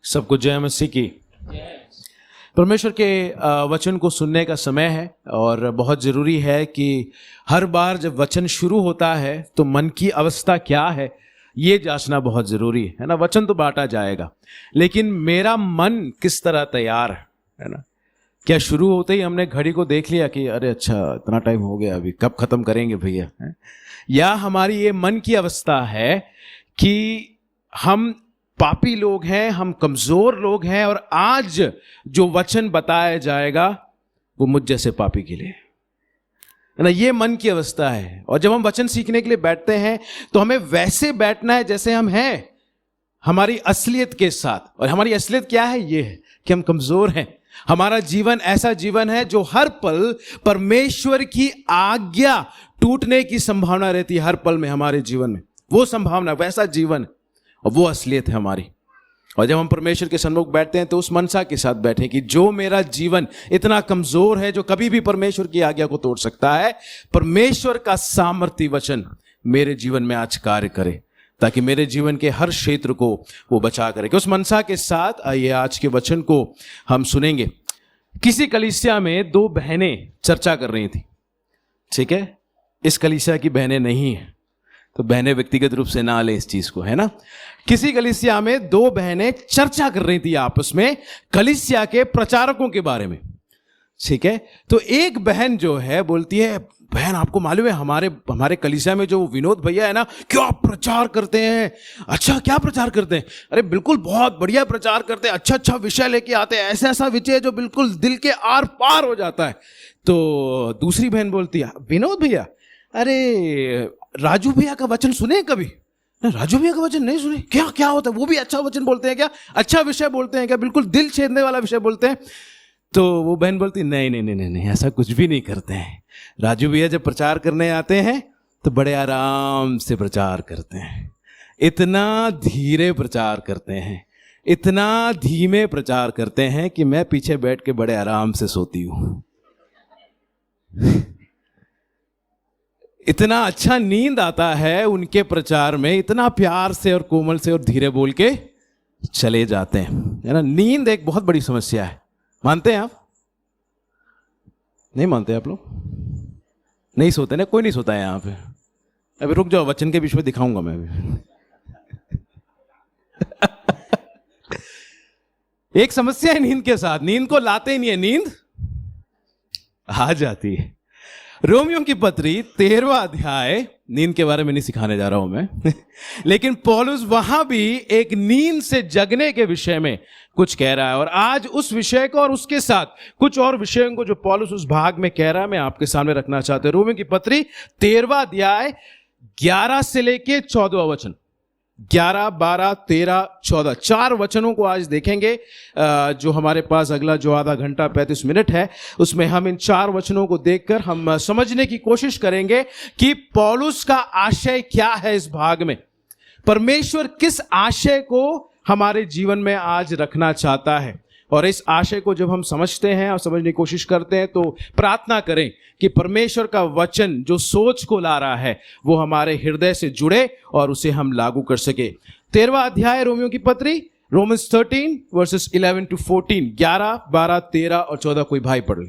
सबको जय मसीह की। परमेश्वर के वचन को सुनने का समय है और बहुत ज़रूरी है कि हर बार जब वचन शुरू होता है तो मन की अवस्था क्या है ये जांचना बहुत ज़रूरी है ना। वचन तो बांटा जाएगा लेकिन मेरा मन किस तरह तैयार है ना। क्या शुरू होते ही हमने घड़ी को देख लिया कि अरे अच्छा इतना टाइम हो गया, अभी कब ख़त्म करेंगे भैया, या हमारी ये मन की अवस्था है कि हम पापी लोग हैं, हम कमज़ोर लोग हैं और आज जो वचन बताया जाएगा वो मुझ जैसे पापी के लिए है ना। ये मन की अवस्था है। और जब हम वचन सीखने के लिए बैठते हैं तो हमें वैसे बैठना है जैसे हम हैं, हमारी असलियत के साथ। और हमारी असलियत क्या है? ये है कि हम कमज़ोर हैं। हमारा जीवन ऐसा जीवन है जो हर पल परमेश्वर की आज्ञा टूटने की संभावना रहती है। हर पल में हमारे जीवन में वो संभावना, वैसा जीवन और वो असलियत है हमारी। और जब हम परमेश्वर के सन्मुख बैठते हैं तो उस मनसा के साथ बैठे कि जो मेरा जीवन इतना कमजोर है, जो कभी भी परमेश्वर की आज्ञा को तोड़ सकता है, परमेश्वर का सामर्थ्य वचन मेरे जीवन में आज कार्य करे ताकि मेरे जीवन के हर क्षेत्र को वो बचा करे। कि उस मनसा के साथ आइए आज के वचन को हम सुनेंगे। किसी कलीसिया में दो बहनें चर्चा कर रही थी, ठीक है। इस कलीसिया की बहनें नहीं है तो बहनें व्यक्तिगत रूप से ना ले इस चीज को, है ना। किसी कलीसिया में दो बहनें चर्चा कर रही थी आपस में कलीसिया के प्रचारकों के बारे में, ठीक है। तो एक बहन जो है बोलती है, बहन आपको मालूम है हमारे कलीसिया में जो विनोद भैया है ना, क्या प्रचार करते हैं। अच्छा क्या प्रचार करते हैं? अरे बिल्कुल बहुत बढ़िया प्रचार करते हैं, अच्छा विषय लेके आते हैं, ऐसा विषय जो बिल्कुल दिल के आर पार हो जाता है। तो दूसरी बहन बोलती है, विनोद भैया, अरे राजू भैया का वचन सुने कभी? राजू भैया का वचन नहीं सुने। क्या होता है? वो भी अच्छा वचन बोलते हैं क्या? अच्छा विषय बोलते हैं क्या? बिल्कुल दिल छेदने वाला विषय बोलते हैं। तो वो बहन बोलती नहीं, ऐसा कुछ भी नहीं करते हैं। राजू भैया जब प्रचार करने आते हैं तो बड़े आराम से प्रचार करते हैं, इतना धीरे प्रचार करते हैं, इतना धीमे प्रचार करते हैं कि मैं पीछे बैठ के बड़े आराम से सोती हूँ। इतना अच्छा नींद आता है उनके प्रचार में, इतना प्यार से और कोमल से और धीरे बोल के चले जाते हैं, है ना। नींद एक बहुत बड़ी समस्या है। मानते हैं आप? नहीं मानते आप लोग? नहीं सोते ना? कोई नहीं सोता है यहाँ पे? अभी रुक जाओ, वचन के बीच में दिखाऊंगा मैं अभी। एक समस्या है नींद के साथ, नींद को लाते ही नहीं है, नींद आ जाती है। रोमियो की पत्री 13वां अध्याय, नींद के बारे में नहीं सिखाने जा रहा हूं मैं लेकिन पौलुस वहां भी एक नींद से जगने के विषय में कुछ कह रहा है। और आज उस विषय को और उसके साथ कुछ और विषयों को जो पौलुस उस भाग में कह रहा है मैं आपके सामने रखना चाहता हूं। रोमियो की पत्री 13वां अध्याय 11 से लेके 14वां वचन, 11, 12, 13, 14, 4 वचनों को आज देखेंगे। जो हमारे पास अगला जो आधा घंटा 35 मिनट है उसमें हम इन 4 वचनों को देखकर हम समझने की कोशिश करेंगे कि पौलुस का आशय क्या है इस भाग में। परमेश्वर किस आशय को हमारे जीवन में आज रखना चाहता है। और इस आशय को जब हम समझते हैं और समझने की कोशिश करते हैं तो प्रार्थना करें कि परमेश्वर का वचन जो सोच को ला रहा है वो हमारे हृदय से जुड़े और उसे हम लागू कर सके। 13वां अध्याय रोमियो की पत्री, रोमन्स 13 वर्सेस 11 to 14, 11, 12, 13 और 14। कोई भाई पढ़ ले।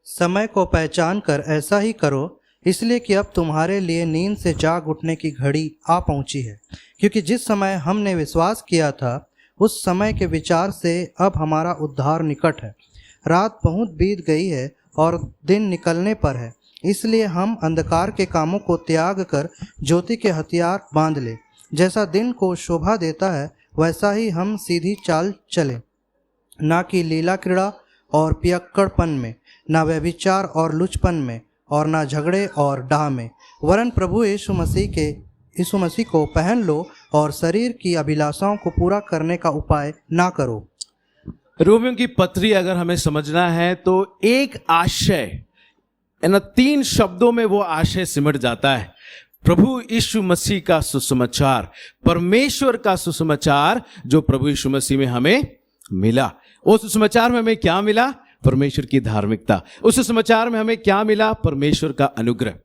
समय को पहचान कर ऐसा ही करो, इसलिए कि अब तुम्हारे लिए नींद से जाग उठने की घड़ी आ पहुंची है। क्योंकि जिस समय हमने विश्वास किया था उस समय के विचार से अब हमारा उद्धार निकट है। रात बहुत बीत गई है और दिन निकलने पर है, इसलिए हम अंधकार के कामों को त्याग कर ज्योति के हथियार बांध ले। जैसा दिन को शोभा देता है वैसा ही हम सीधी चाल चले, ना कि लीला क्रीड़ा और पियक्कड़पन में, ना व्यभिचार और लुचपन में, और ना झगड़े और डाह में, वरन प्रभु यीशु मसीह को पहन लो और शरीर की अभिलाषाओं को पूरा करने का उपाय ना करो। रोमियो की पत्री अगर हमें समझना है तो एक आशय, 3 शब्दों में वो आशय सिमट जाता है। प्रभु यीशु मसीह का सुसमाचार, परमेश्वर का सुसमाचार जो प्रभु यीशु मसीह में हमें मिला। उस सुसमाचार में हमें क्या मिला? परमेश्वर की धार्मिकता। उस सुसमाचार में हमें क्या मिला? परमेश्वर का अनुग्रह।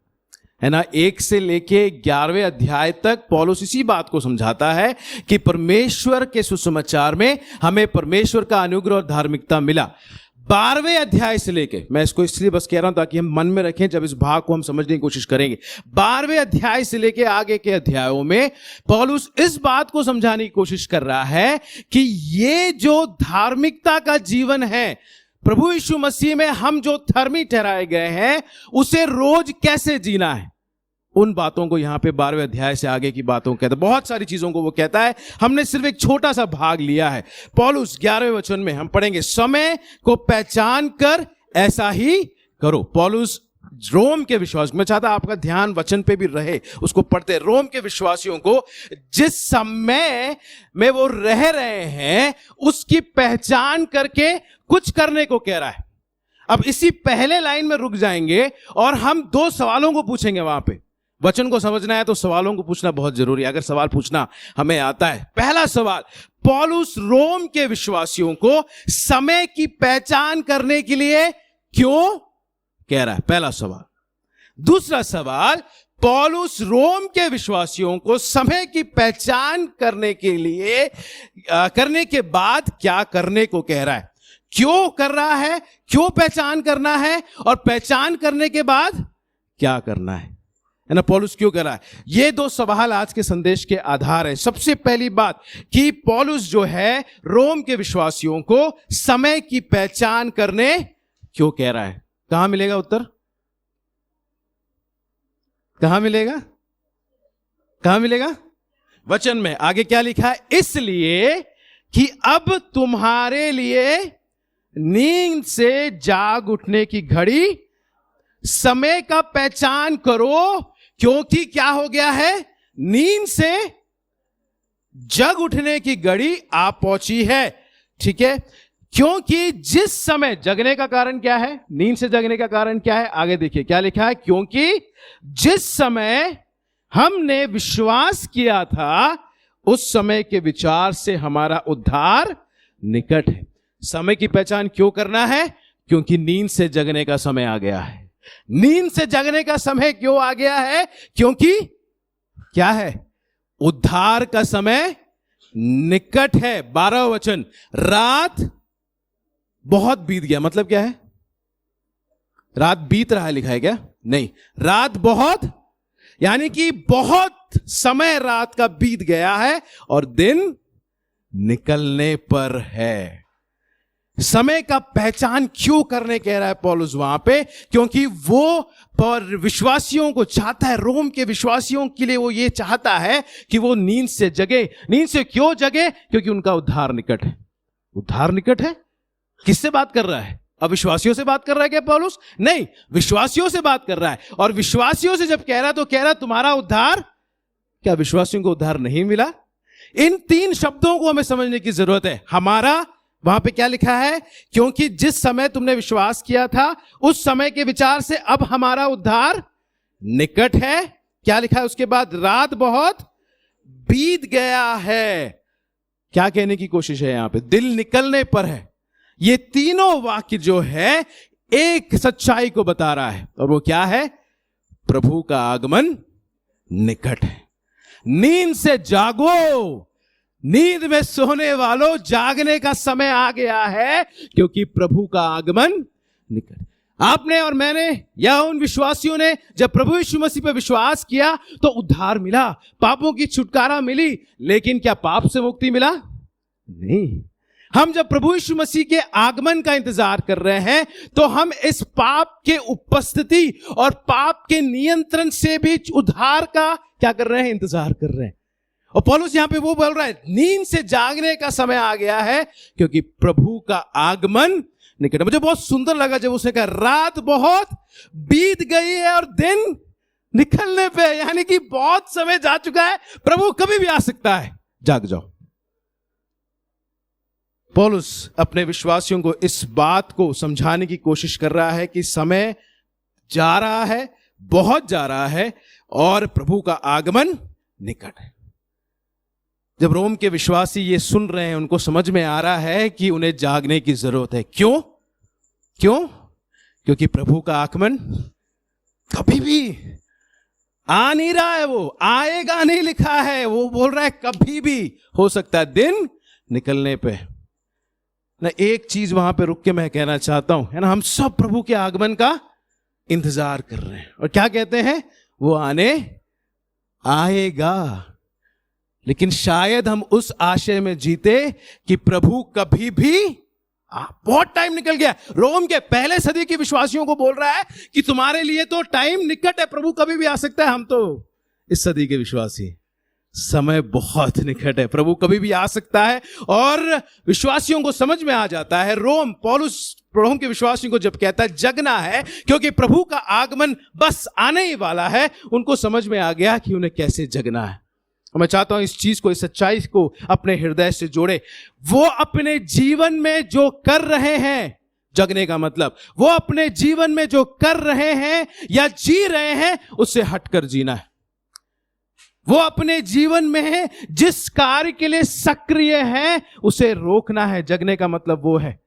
है ना। 1 से लेके 11वें अध्याय तक पौलुस इसी बात को समझाता है कि परमेश्वर के सुसमाचार में हमें परमेश्वर का अनुग्रह और धार्मिकता मिला। 12वें अध्याय से लेके, मैं इसको इसलिए बस कह रहा हूं ताकि हम मन में रखें जब इस भाग को हम समझने की कोशिश करेंगे। 12वें अध्याय से लेके आगे के अध्यायों में पौलुस इस बात को समझाने की कोशिश कर रहा है कि ये जो धार्मिकता का जीवन है, प्रभु यीशु मसीह में हम जो धर्मी ठहराए गए हैं, उसे रोज कैसे जीना है, उन बातों को यहां पे 12वें अध्याय से आगे की बातों को कहता है। बहुत सारी चीजों को वो कहता है। हमने सिर्फ एक छोटा सा भाग लिया है। पौलुस 11वें वचन में हम पढ़ेंगे, समय को पहचान कर ऐसा ही करो। पौलुस रोम के विश्वास, मैं चाहता आपका ध्यान वचन पे भी रहे, उसको पढ़ते। रोम के विश्वासियों को जिस समय में वो रह रहे हैं उसकी पहचान करके कुछ करने को कह रहा है। अब इसी पहले लाइन में रुक जाएंगे और हम 2 सवालों को पूछेंगे। वहां पे वचन को समझना है तो सवालों को पूछना बहुत जरूरी है, अगर सवाल पूछना हमें आता है। पहला सवाल, पौलुस रोम के विश्वासियों को समय की पहचान करने के लिए क्यों कह रहा है, पहला सवाल। दूसरा सवाल, पौलुस रोम के विश्वासियों को समय की पहचान करने के लिए करने के बाद क्या करने को कह रहा है, क्यों कर रहा है, क्यों पहचान करना है, और पहचान करने के बाद क्या करना है ना। पौलुस क्यों कर रहा है? ये 2 सवाल आज के संदेश के आधार है। सबसे पहली बात कि पौलुस जो है रोम के विश्वासियों को समय की पहचान करने क्यों कह रहा है। कहां मिलेगा उत्तर? कहां मिलेगा? कहां मिलेगा? वचन में। आगे क्या लिखा है? इसलिए कि अब तुम्हारे लिए नींद से जाग उठने की घड़ी, समय का पहचान करो, क्योंकि क्या हो गया है, नींद से जग उठने की घड़ी आ पहुंची है। ठीक है, क्योंकि जिस समय, जगने का कारण क्या है, नींद से जगने का कारण क्या है, आगे देखिए क्या लिखा है, क्योंकि जिस समय हमने विश्वास किया था उस समय के विचार से हमारा उद्धार निकट है। समय की पहचान क्यों करना है? क्योंकि नींद से जगने का समय आ गया है। नींद से जगने का समय क्यों आ गया है? क्योंकि क्या है, उद्धार का समय निकट है। 12वां वचन, रात बहुत बीत गया, मतलब क्या है, रात बीत रहा है लिखा है क्या? नहीं, रात बहुत, यानी कि बहुत समय रात का बीत गया है और दिन निकलने पर है। समय का पहचान क्यों करने कह रहा है पौलुस वहां पे? क्योंकि वो पर विश्वासियों को चाहता है, रोम के विश्वासियों के लिए वो ये चाहता है कि वो नींद से जगे। नींद से क्यों जगे? क्योंकि उनका उद्धार निकट है। उद्धार निकट है। किससे बात कर रहा है? अब विश्वासियों से बात कर रहा है क्या पौलुस? नहीं, विश्वासियों से बात कर रहा है। और विश्वासियों से जब कह रहा है तो कह रहा है तुम्हारा उद्धार, क्या विश्वासियों को उद्धार नहीं मिला? इन 3 शब्दों को हमें समझने की जरूरत है। हमारा, वहां पे क्या लिखा है, क्योंकि जिस समय तुमने विश्वास किया था उस समय के विचार से अब हमारा उद्धार निकट है। क्या लिखा है उसके बाद? रात बहुत बीत गया है। क्या कहने की कोशिश है यहां पे? दिल निकलने पर है। ये तीनों वाक्य जो है एक सच्चाई को बता रहा है, और वो क्या है? प्रभु का आगमन निकट है। नींद से जागो, नींद में सोने वालों, जागने का समय आ गया है, क्योंकि प्रभु का आगमन निकट। आपने और मैंने या उन विश्वासियों ने जब प्रभु यीशु मसीह पर विश्वास किया तो उद्धार मिला, पापों की छुटकारा मिली, लेकिन क्या पाप से मुक्ति मिला? नहीं। हम जब प्रभु यीशु मसीह के आगमन का इंतजार कर रहे हैं तो हम इस पाप के उपस्थिति और पाप के नियंत्रण से भी उद्धार का क्या कर रहे हैं? इंतजार कर रहे हैं। और पौलुस यहां पे वो बोल रहा है, नींद से जागने का समय आ गया है, क्योंकि प्रभु का आगमन निकट। मुझे बहुत सुंदर लगा जब उसने कहा रात बहुत बीत गई है और दिन निकलने पे, यानी कि बहुत समय जा चुका है, प्रभु कभी भी आ सकता है, जाग जाओ। पौलुस अपने विश्वासियों को इस बात को समझाने की कोशिश कर रहा है कि समय जा रहा है, बहुत जा रहा है, और प्रभु का आगमन निकट है। जब रोम के विश्वासी ये सुन रहे हैं, उनको समझ में आ रहा है कि उन्हें जागने की जरूरत है। क्यों? क्यों? क्योंकि प्रभु का आगमन कभी भी आ नहीं रहा है, वो आएगा नहीं लिखा है, वो बोल रहा है कभी भी हो सकता है दिन निकलने पे ना। एक चीज वहां पे रुक के मैं कहना चाहता हूं, है ना, हम सब प्रभु के आगमन का इंतजार कर रहे हैं और क्या कहते हैं, वो आने आएगा। लेकिन शायद हम उस आशय में जीते कि प्रभु कभी भी बहुत टाइम निकल गया। रोम के पहले सदी के विश्वासियों को बोल रहा है कि तुम्हारे लिए तो टाइम निकट है, प्रभु कभी भी आ सकता है। हम तो इस सदी के विश्वासी, समय बहुत निकट है, प्रभु कभी भी आ सकता है। और विश्वासियों को समझ में आ जाता है, पौलुस रोम के विश्वासियों को जब कहता है जगना है क्योंकि प्रभु का आगमन बस आने ही वाला है, उनको समझ में आ गया कि उन्हें कैसे जगना है। और मैं चाहता हूं इस चीज को, इस सच्चाई को अपने हृदय से जोड़े। वो अपने जीवन में जो कर रहे हैं, जगने का मतलब वो अपने जीवन में जो कर रहे हैं या जी रहे हैं उससे हटकर जीना है। वो अपने जीवन में जिस कार्य के लिए सक्रिय है उसे रोकना है। जगने का मतलब वो है,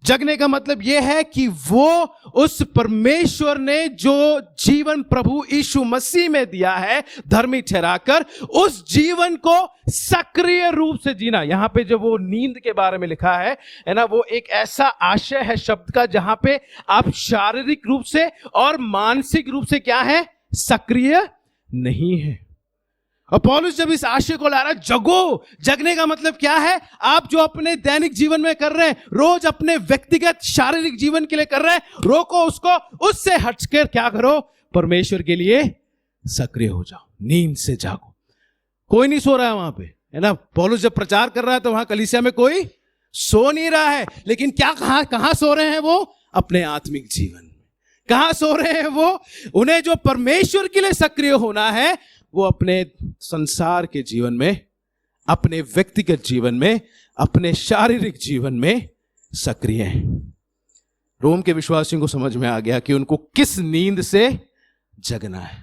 जगने का मतलब यह है कि वो उस परमेश्वर ने जो जीवन प्रभु यीशु मसीह में दिया है धर्मी ठहराकर, उस जीवन को सक्रिय रूप से जीना। यहां पे जो वो नींद के बारे में लिखा है ना, वो एक ऐसा आशय है शब्द का जहां पे आप शारीरिक रूप से और मानसिक रूप से क्या है, सक्रिय नहीं है। और पौलुस जब इस आशय को ला रहा है, जगो, जगने का मतलब क्या है, आप जो अपने दैनिक जीवन में कर रहे हैं, रोज अपने व्यक्तिगत शारीरिक जीवन के लिए कर रहे हैं, रोको उसको, उससे हटकर क्या करो, परमेश्वर के लिए सक्रिय हो जाओ, नींद से जागो। कोई नहीं सो रहा है वहां पे, है ना। पौलुस जब प्रचार कर रहा है तो वहां कलीसिया में कोई सो नहीं रहा है, लेकिन क्या कहां सो रहे हैं, वो अपने आत्मिक जीवन में। कहां सो रहे हैं वो, उन्हें जो परमेश्वर के लिए सक्रिय होना है वो अपने संसार के जीवन में, अपने व्यक्तिगत जीवन में, अपने शारीरिक जीवन में सक्रिय हैं। रोम के विश्वासियों को समझ में आ गया कि उनको किस नींद से जगना है।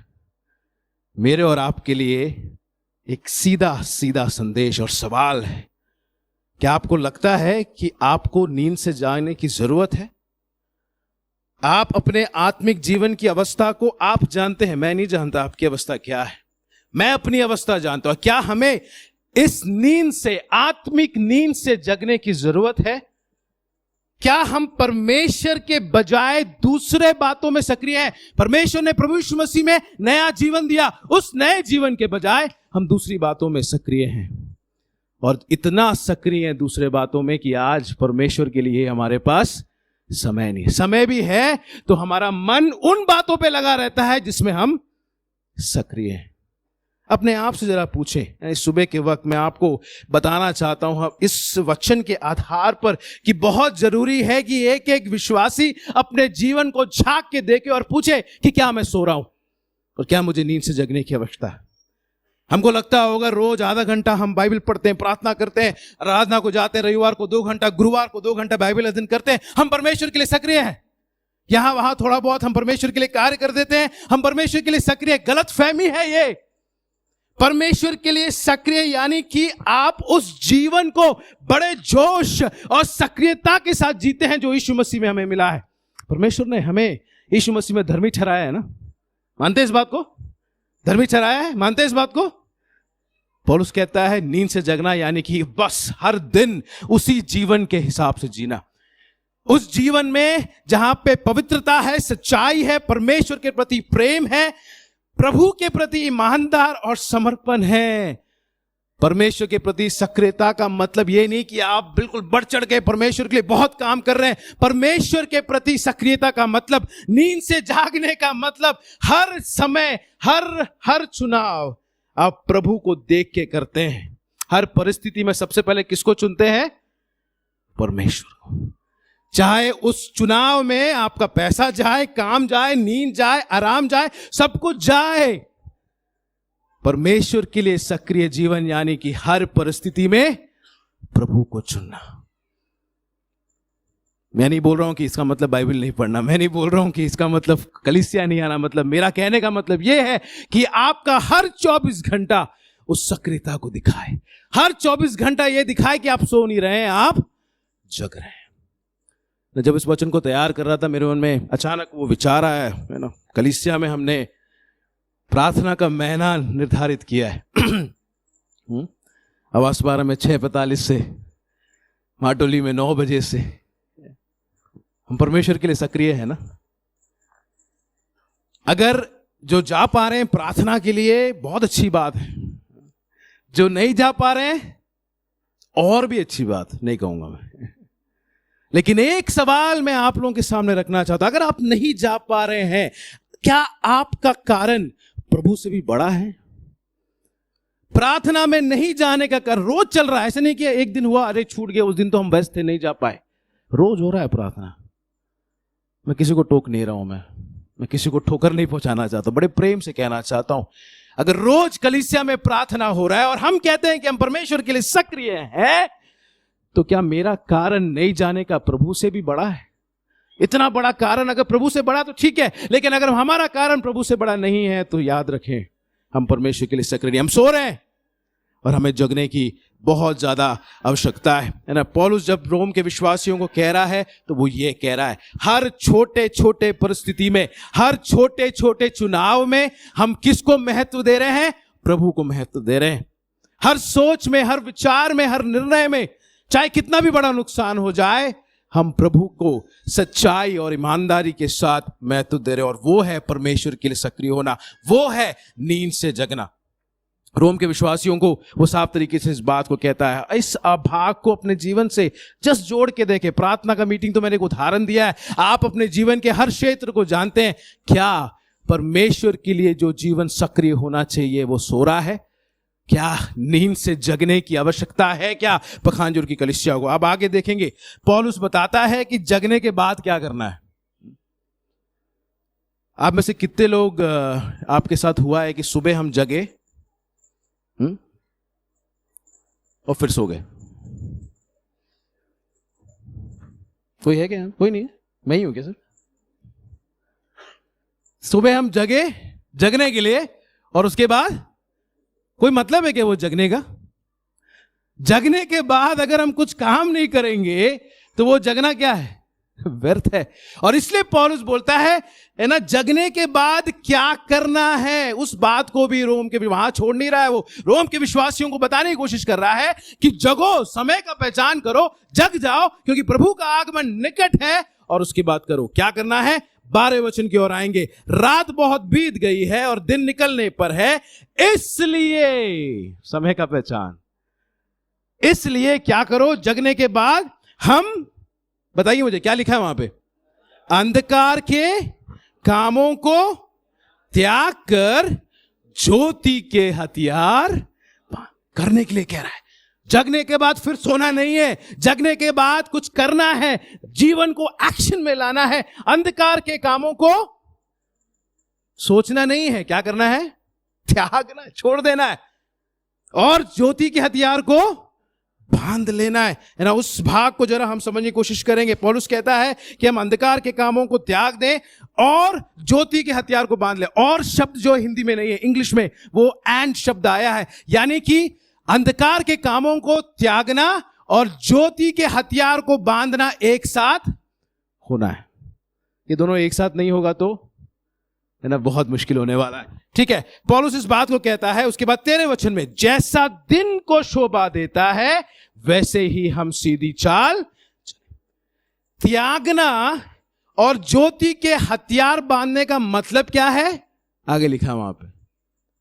मेरे और आपके लिए एक सीधा सीधा संदेश और सवाल है, क्या आपको लगता है कि आपको नींद से जागने की जरूरत है? आप अपने आत्मिक जीवन की अवस्था को आप जानते हैं, मैं नहीं जानता आपकी अवस्था क्या है, मैं अपनी अवस्था जानता हूं। क्या हमें इस नींद से, आत्मिक नींद से जगने की जरूरत है? क्या हम परमेश्वर के बजाय दूसरे बातों में सक्रिय हैं? परमेश्वर ने प्रभु यीशु मसीह में नया जीवन दिया, उस नए जीवन के बजाय हम दूसरी बातों में सक्रिय हैं, और इतना सक्रिय हैं दूसरे बातों में कि आज परमेश्वर के लिए हमारे पास समय नहीं। समय भी है तो हमारा मन उन बातों पे लगा रहता है जिसमें हम सक्रिय हैं। अपने आप से जरा पूछें। इस सुबह के वक्त मैं आपको बताना चाहता हूं इस वचन के आधार पर कि बहुत जरूरी है कि एक एक विश्वासी अपने जीवन को झांक के देखे और पूछे कि क्या मैं सो रहा हूं और क्या मुझे नींद से जगने की आवश्यकता है। हमको लगता होगा रोज आधा घंटा हम बाइबल पढ़ते हैं, प्रार्थना करते हैं, आराधना को जाते हैं, रविवार को 2 घंटा, गुरुवार को 2 घंटा बाइबल अध्ययन करते हैं, हम परमेश्वर के लिए सक्रिय हैं। यहां वहां थोड़ा बहुत हम परमेश्वर के लिए कार्य कर देते हैं, हम परमेश्वर के लिए सक्रिय। गलत फहमी है ये। परमेश्वर के लिए सक्रिय यानी कि आप उस जीवन को बड़े जोश और सक्रियता के साथ जीते हैं जो यीशु मसीह में हमें मिला है। परमेश्वर ने हमें यीशु मसीह में धर्मी ठहराया है ना, मानते हैं इस बात को? धर्मी ठहराया है, मानते हैं इस बात को? पौलुस कहता है नींद से जगना यानी कि बस हर दिन उसी जीवन के हिसाब से जीना, उस जीवन में जहां पे पवित्रता है, सच्चाई है, परमेश्वर के प्रति प्रेम है, प्रभु के प्रति ईमानदार और समर्पण है। परमेश्वर के प्रति सक्रियता का मतलब यह नहीं कि आप बिल्कुल बढ़ चढ़ के परमेश्वर के लिए बहुत काम कर रहे हैं। परमेश्वर के प्रति सक्रियता का मतलब, नींद से जागने का मतलब, हर समय हर चुनाव आप प्रभु को देख के करते हैं। हर परिस्थिति में सबसे पहले किसको चुनते हैं? परमेश्वर को। चाहे उस चुनाव में आपका पैसा जाए, काम जाए, नींद जाए, आराम जाए, सब कुछ जाए, परमेश्वर के लिए सक्रिय जीवन यानी कि हर परिस्थिति में प्रभु को चुनना। मैं नहीं बोल रहा हूं कि इसका मतलब बाइबल नहीं पढ़ना, मैं नहीं बोल रहा हूं कि इसका मतलब कलीसिया नहीं आना। मतलब मेरा कहने का मतलब यह है कि आपका हर 24 घंटा उस सक्रियता को दिखाए, हर 24 घंटा यह दिखाए कि आप सो नहीं रहे हैं, आप जग रहे हैं। जब इस वचन को तैयार कर रहा था मेरे मन में अचानक वो विचार आया है ना, कलीसिया में हमने प्रार्थना का महीना निर्धारित किया है। आवास 12 में 6:45 से, माटोली में 9 बजे से। हम परमेश्वर के लिए सक्रिय है ना। अगर जो जा पा रहे हैं प्रार्थना के लिए, बहुत अच्छी बात है। जो नहीं जा पा रहे हैं, और भी अच्छी बात, नहीं कहूंगा मैं। लेकिन एक सवाल मैं आप लोगों के सामने रखना चाहता हूं। अगर आप नहीं जा पा रहे हैं, क्या आपका कारण प्रभु से भी बड़ा है? प्रार्थना में नहीं जाने का कारण रोज चल रहा है। ऐसे नहीं कि एक दिन हुआ, अरे छूट गया, उस दिन तो हम व्यस्त थे, नहीं जा पाए। रोज हो रहा है प्रार्थना। मैं किसी को टोक नहीं रहा हूं, मैं किसी को ठोकर नहीं पहुंचाना चाहता, बड़े प्रेम से कहना चाहता हूं। अगर रोज कलीसिया में प्रार्थना हो रहा है और हम कहते हैं कि हम परमेश्वर के लिए सक्रिय हैं, तो क्या मेरा कारण नहीं जाने का प्रभु से भी बड़ा है? इतना बड़ा कारण अगर प्रभु से बड़ा तो ठीक है, लेकिन अगर हमारा कारण प्रभु से बड़ा नहीं है, तो याद रखें हम परमेश्वर के लिए सक्रिय नहीं। हम सो रहे हैं और हमें जगने की बहुत ज्यादा आवश्यकता है ना। पौलुस जब रोम के विश्वासियों को कह रहा है, तो वो ये कह रहा है, हर छोटे छोटे परिस्थिति में, हर छोटे छोटे चुनाव में हम किसको महत्व दे रहे हैं? प्रभु को महत्व दे रहे हैं। हर सोच में, हर विचार में, हर निर्णय में, चाहे कितना भी बड़ा नुकसान हो जाए, हम प्रभु को सच्चाई और ईमानदारी के साथ महत्व दे रहे हैं। और वो है परमेश्वर के लिए सक्रिय होना, वो है नींद से जगना। रोम के विश्वासियों को वो साफ तरीके से इस बात को कहता है। इस भाग को अपने जीवन से जस्ट जोड़ के देखें। प्रार्थना का मीटिंग तो मैंने एक उदाहरण दिया है, आप अपने जीवन के हर क्षेत्र को जानते हैं। क्या परमेश्वर के लिए जो जीवन सक्रिय होना चाहिए वो सो रहा है? क्या नींद से जगने की आवश्यकता है क्या पखांजूर की कलीसिया को? अब आगे देखेंगे, पौलुस बताता है कि जगने के बाद क्या करना है। आप में से कितने लोग आपके साथ हुआ है कि सुबह हम जगे और फिर सो गए? कोई है क्या? कोई नहीं है, मैं ही हूं क्या सर? सुबह हम जगने के लिए, और उसके बाद कोई मतलब है क्या वो जगने का? जगने के बाद अगर हम कुछ काम नहीं करेंगे तो वो जगना क्या है? व्यर्थ है। और इसलिए पौलुस बोलता है ना, जगने के बाद क्या करना है, उस बात को भी रोम के, वहां छोड़ नहीं रहा है। वो रोम के विश्वासियों को बताने की कोशिश कर रहा है कि जगो, समय का पहचान करो, जग जाओ, क्योंकि प्रभु का आगमन निकट है। और उसकी बात करो, क्या करना है? 12 वचन की ओर आएंगे। रात बहुत बीत गई है और दिन निकलने पर है, इसलिए समय का पहचान, इसलिए क्या करो? जगने के बाद हम, बताइए मुझे क्या लिखा है वहां पे? अंधकार के कामों को त्याग कर ज्योति के हथियार करने के लिए कह रहा है। जगने के बाद फिर सोना नहीं है, जगने के बाद कुछ करना है, जीवन को एक्शन में लाना है। अंधकार के कामों को सोचना नहीं है, क्या करना है? त्यागना, छोड़ देना है, और ज्योति के हथियार को बांध लेना है ना। उस भाग को जरा हम समझने की कोशिश करेंगे। पौलुस कहता है कि हम अंधकार के कामों को त्याग दें और ज्योति के हथियार को बांध लें। और शब्द जो हिंदी में नहीं है, इंग्लिश में वो एंड शब्द आया है, यानी कि अंधकार के कामों को त्यागना और ज्योति के हथियार को बांधना एक साथ होना है। ये दोनों एक साथ नहीं होगा तो है ना, बहुत मुश्किल होने वाला है। ठीक है, पौलुस इस बात को कहता है। उसके बाद 13 वचन में, जैसा दिन को शोभा देता है वैसे ही हम सीधी चाल। त्यागना और ज्योति के हथियार बांधने का मतलब क्या है? आगे लिखा वहां पे,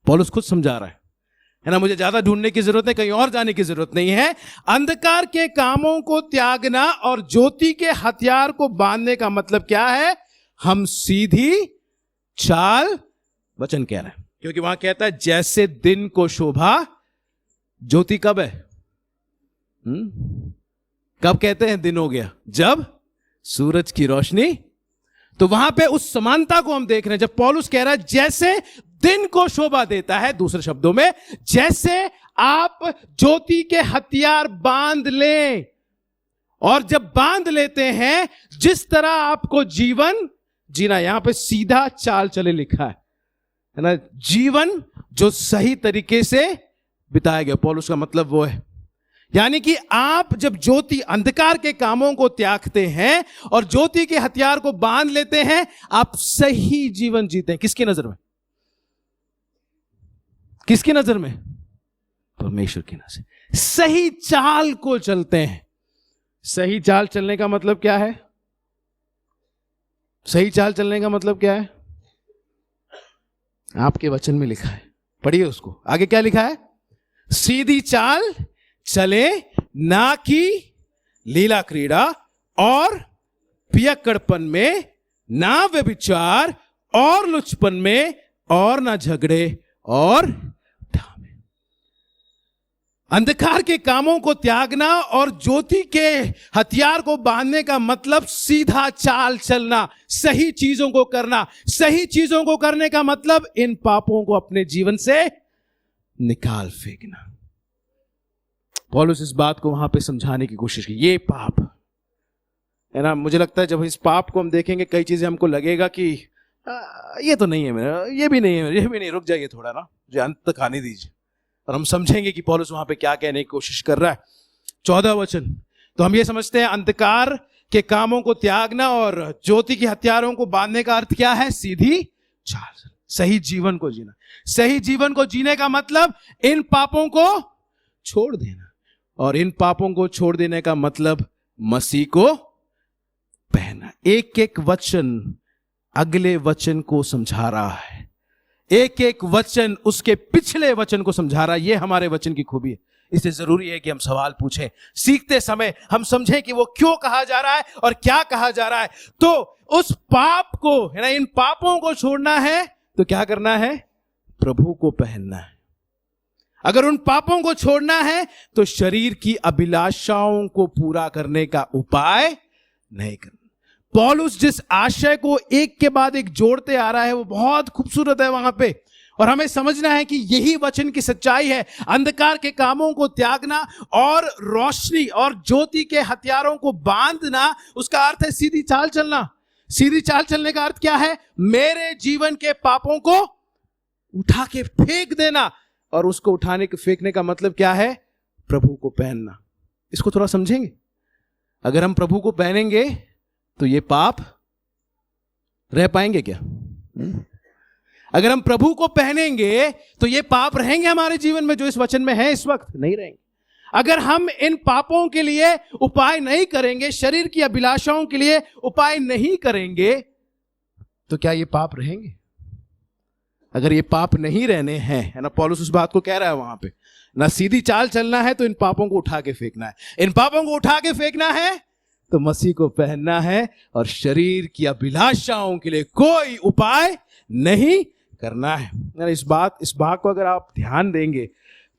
पौलुस खुद समझा रहा है ना। मुझे ज्यादा ढूंढने की जरूरत नहीं, कहीं और जाने की जरूरत नहीं है। अंधकार के कामों को त्यागना और ज्योति के हथियार को बांधने का मतलब क्या है? हम सीधी चाल, वचन कह रहा है, क्योंकि वहां कहता है जैसे दिन को शोभा। ज्योति कब है? कब कहते हैं दिन हो गया? जब सूरज की रोशनी। तो वहां पे उस समानता को हम देख रहे हैं। जब पौलुस कह रहा है जैसे दिन को शोभा देता है, दूसरे शब्दों में जैसे आप ज्योति के हथियार बांध लें, और जब बांध लेते हैं, जिस तरह आपको जीवन जीना, यहां पे सीधा चाल चले लिखा है ना, जीवन जो सही तरीके से बिताया गया। पौलुस का मतलब वो है, यानी कि आप जब ज्योति, अंधकार के कामों को त्यागते हैं और ज्योति के हथियार को बांध लेते हैं, आप सही जीवन जीते हैं। किसकी नजर में? किसकी नजर में? परमेश्वर की नजर। सही चाल को चलते हैं। सही चाल चलने का मतलब क्या है? सही चाल चलने का मतलब क्या है? आपके वचन में लिखा है, पढ़िए उसको। आगे क्या लिखा है? सीधी चाल चले, ना कि लीला क्रीड़ा और पियक्कड़पन में, ना व्यभिचार और लुचपन में, और ना झगड़े और ढामे। अंधकार के कामों को त्यागना और ज्योति के हथियार को बांधने का मतलब सीधा चाल चलना, सही चीजों को करना। सही चीजों को करने का मतलब इन पापों को अपने जीवन से निकाल फेंकना। पौलुस इस बात को वहां पे समझाने की कोशिश की। ये पाप है ना, मुझे लगता है जब इस पाप को हम देखेंगे, कई चीजें हमको लगेगा कि ये तो नहीं है मेरा, ये भी नहीं है मेरा, ये भी नहीं, रुक जाइए थोड़ा ना, मुझे अंत तक आने दीजिए। और हम समझेंगे कि पौलुस वहां पे क्या कहने की कोशिश कर रहा है। 14 वचन। तो हम ये समझते हैं अंधकार के कामों को त्यागना और ज्योति के हथियारों को बांधने का अर्थ क्या है? सीधी चाल, सही जीवन को जीना। सही जीवन को जीने का मतलब इन पापों को छोड़ देना, और इन पापों को छोड़ देने का मतलब मसीह को पहना। एक एक वचन अगले वचन को समझा रहा है, एक एक वचन उसके पिछले वचन को समझा रहा है। ये हमारे वचन की खूबी है। इसलिए जरूरी है कि हम सवाल पूछें, सीखते समय हम समझें कि वो क्यों कहा जा रहा है और क्या कहा जा रहा है। तो उस पाप को, है ना, इन पापों को छोड़ना है तो क्या करना है? प्रभु को पहनना है। अगर उन पापों को छोड़ना है तो शरीर की अभिलाषाओं को पूरा करने का उपाय नहीं करना। पौलुस जिस आशय को एक के बाद एक जोड़ते आ रहा है वो बहुत खूबसूरत है वहां पे, और हमें समझना है कि यही वचन की सच्चाई है। अंधकार के कामों को त्यागना और रोशनी और ज्योति के हथियारों को बांधना, उसका अर्थ है सीधी चाल चलना। सीधी चाल चलने का अर्थ क्या है? मेरे जीवन के पापों को उठा के फेंक देना। और उसको उठाने के फेंकने का मतलब क्या है? प्रभु को पहनना। इसको थोड़ा समझेंगे। अगर हम प्रभु को पहनेंगे तो ये पाप रह पाएंगे क्या? अगर हम प्रभु को पहनेंगे तो ये पाप रहेंगे हमारे जीवन में जो इस वचन में है? इस वक्त नहीं रहेंगे। अगर हम इन पापों के लिए उपाय नहीं करेंगे, शरीर की अभिलाषाओं के लिए उपाय नहीं करेंगे, तो क्या ये पाप रहेंगे? अगर ये पाप नहीं रहने हैं, है ना, पौलुस उस बात को कह रहा है वहां पे, ना सीधी चाल चलना है तो इन पापों को उठा के फेंकना है। इन पापों को उठा के फेंकना है तो मसीह को पहनना है, और शरीर की अभिलाषाओं के लिए कोई उपाय नहीं करना है। इस बात को अगर आप ध्यान देंगे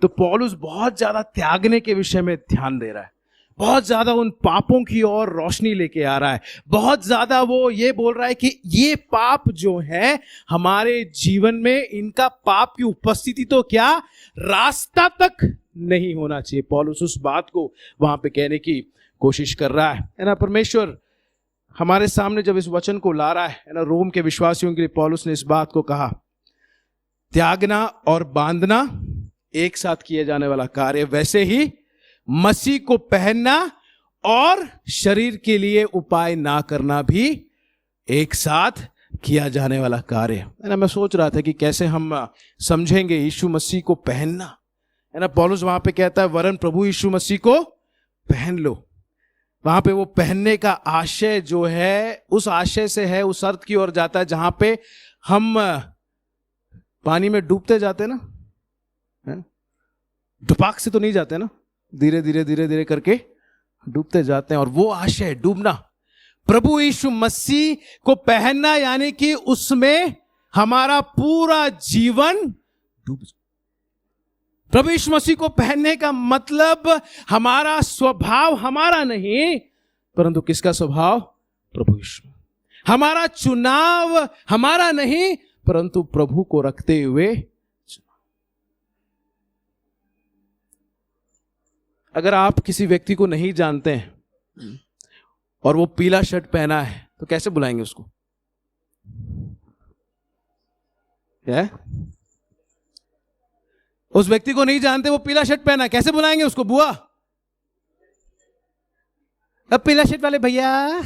तो पौलुस बहुत ज्यादा त्यागने के विषय में ध्यान दे रहा है, बहुत ज्यादा उन पापों की ओर रोशनी लेके आ रहा है, बहुत ज्यादा वो ये बोल रहा है कि ये पाप जो है हमारे जीवन में, इनका पाप की उपस्थिति तो क्या, रास्ता तक नहीं होना चाहिए। पौलुस उस बात को वहां पे कहने की कोशिश कर रहा है ना। परमेश्वर हमारे सामने जब इस वचन को ला रहा है ना, रोम के विश्वासियों के लिए पौलुस ने इस बात को कहा, त्यागना और बांधना एक साथ किए जाने वाला कार्य, वैसे ही मसीह को पहनना और शरीर के लिए उपाय ना करना भी एक साथ किया जाने वाला कार्य है ना। मैं सोच रहा था कि कैसे हम समझेंगे यीशु मसीह को पहनना, है ना। पौलुस वहां पे कहता है वरन प्रभु यीशु मसीह को पहन लो। वहां पे वो पहनने का आशय जो है, उस आशय से है, उस अर्थ की ओर जाता है जहां पे हम पानी में डूबते जाते ना, डुपाक से तो नहीं जाते ना, धीरे धीरे धीरे धीरे करके डूबते जाते हैं। और वो आशय डूबना, प्रभु यीशु मसीह को पहनना, यानी कि उसमें हमारा पूरा जीवन डूब। प्रभु यीशु मसीह को पहनने का मतलब हमारा स्वभाव हमारा नहीं, परंतु किसका स्वभाव? प्रभु यीशु। हमारा चुनाव हमारा नहीं, परंतु प्रभु को रखते हुए। अगर आप किसी व्यक्ति को नहीं जानते हैं और वो पीला शर्ट पहना है तो कैसे बुलाएंगे उसको? क्या? उस व्यक्ति को नहीं जानते, वो पीला शर्ट पहना है, कैसे बुलाएंगे उसको? बुआ, अब पीला शर्ट वाले भैया।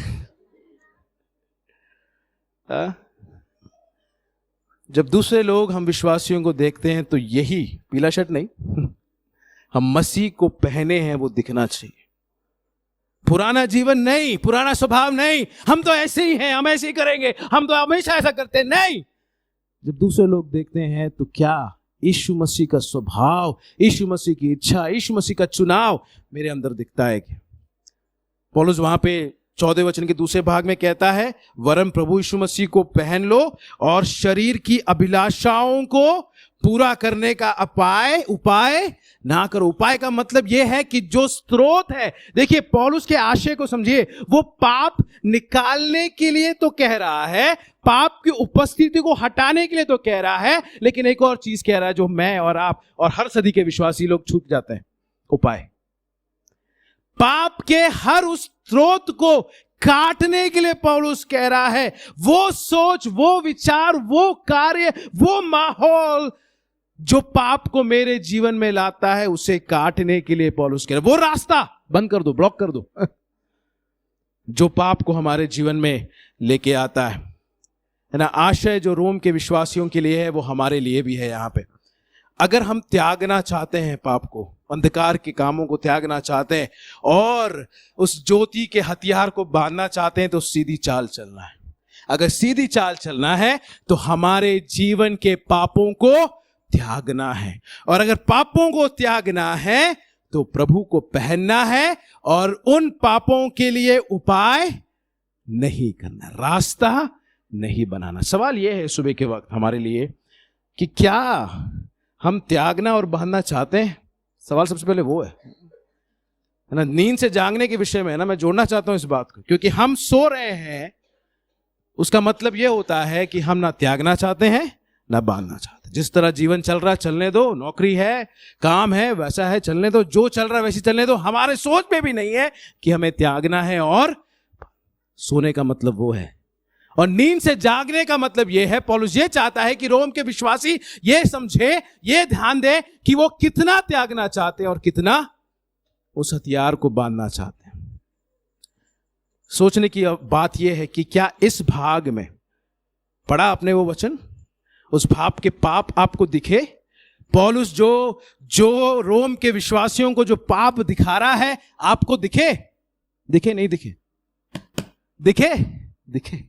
जब दूसरे लोग हम विश्वासियों को देखते हैं तो यही, पीला शर्ट नहीं, हम मसीह को पहने हैं वो दिखना चाहिए। पुराना जीवन नहीं, पुराना स्वभाव नहीं, हम तो ऐसे ही हैं, हम ऐसे ही करेंगे, हम तो हमेशा ऐसा करते हैं, नहीं। जब दूसरे लोग देखते हैं तो क्या यीशु मसीह का स्वभाव, यीशु मसीह की इच्छा, यीशु मसीह का चुनाव मेरे अंदर दिखता है क्या? पौलुस वहां पे 14 वचन के दूसरे भाग में कहता है, वरन प्रभु यीशु मसीह को पहन लो और शरीर की अभिलाषाओं को पूरा करने का उपाय ना करो। उपाय का मतलब यह है कि जो स्रोत है, देखिए पौलुस के आशय को समझिए, वो पाप निकालने के लिए तो कह रहा है, पाप की उपस्थिति को हटाने के लिए तो कह रहा है, लेकिन एक और चीज कह रहा है जो मैं और आप और हर सदी के विश्वासी लोग छूट जाते हैं। उपाय, पाप के हर उस स्रोत को काटने के लिए पौलुस कह रहा है, वो सोच, वो विचार, वो कार्य, वो माहौल जो पाप को मेरे जीवन में लाता है, उसे काटने के लिए पौलुस कह रहा है, वो रास्ता बंद कर दो, ब्लॉक कर दो, जो पाप को हमारे जीवन में लेके आता है ना। आशय जो रोम के विश्वासियों के लिए है वो हमारे लिए भी है यहां पे। अगर हम त्यागना चाहते हैं पाप को, अंधकार के कामों को त्यागना चाहते हैं और उस ज्योति के हथियार को बांधना चाहते हैं, तो सीधी चाल चलना है। अगर सीधी चाल चलना है तो हमारे जीवन के पापों को त्यागना है, और अगर पापों को त्यागना है तो प्रभु को पहनना है और उन पापों के लिए उपाय नहीं करना, रास्ता नहीं बनाना। सवाल यह है सुबह के वक्त हमारे लिए कि क्या हम त्यागना और बांधना चाहते हैं? सवाल सबसे पहले वो है ना। नींद से जागने के विषय में ना मैं जोड़ना चाहता हूं इस बात को, क्योंकि हम सो रहे हैं, उसका मतलब यह होता है कि हम ना त्यागना चाहते हैं ना बांधना चाहते। जिस तरह जीवन चल रहा है चलने दो, नौकरी है, काम है, वैसा है चलने दो, जो चल रहा है वैसे चलने दो। हमारे सोच में भी नहीं है कि हमें त्यागना है, और सोने का मतलब वो है। और नींद से जागने का मतलब यह है, पौलुस ये चाहता है कि रोम के विश्वासी ये समझे, ये ध्यान दे कि वो कितना त्यागना चाहते हैं और कितना उस हथियार को बांधना चाहते हैं। सोचने की बात यह है कि क्या इस भाग में पढ़ा आपने वो वचन, उस भाव के पाप आपको दिखे? पौलुस जो रोम के विश्वासियों को जो पाप दिखा रहा है, आपको दिखे? दिखे नहीं दिखे? दिखे।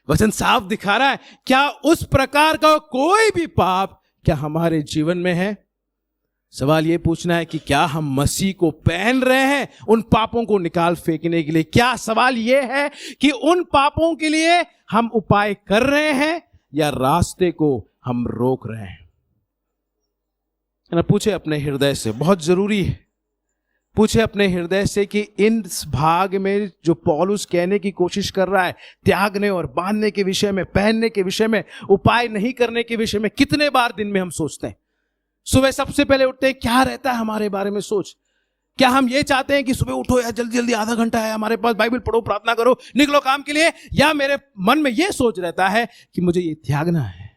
वचन साफ दिखा रहा है। क्या उस प्रकार का कोई भी पाप क्या हमारे जीवन में है? सवाल यह पूछना है कि क्या हम मसीह को पहन रहे हैं उन पापों को निकाल फेंकने के लिए? क्या सवाल यह है कि उन पापों के लिए हम उपाय कर रहे हैं या रास्ते को हम रोक रहे हैं? ना पूछे अपने हृदय से, बहुत जरूरी है, पूछे अपने हृदय से कि इन भाग में जो पौलुस कहने की कोशिश कर रहा है, त्यागने और बांधने के विषय में, पहनने के विषय में, उपाय नहीं करने के विषय में, कितने बार दिन में हम सोचते हैं? सुबह सबसे पहले उठते हैं, क्या रहता है हमारे बारे में सोच? क्या हम ये चाहते हैं कि सुबह उठो यार, जल्दी जल्दी आधा घंटा है हमारे पास, बाइबल पढ़ो, प्रार्थना करो, निकलो काम के लिए? या मेरे मन में ये सोच रहता है कि मुझे ये त्यागना है,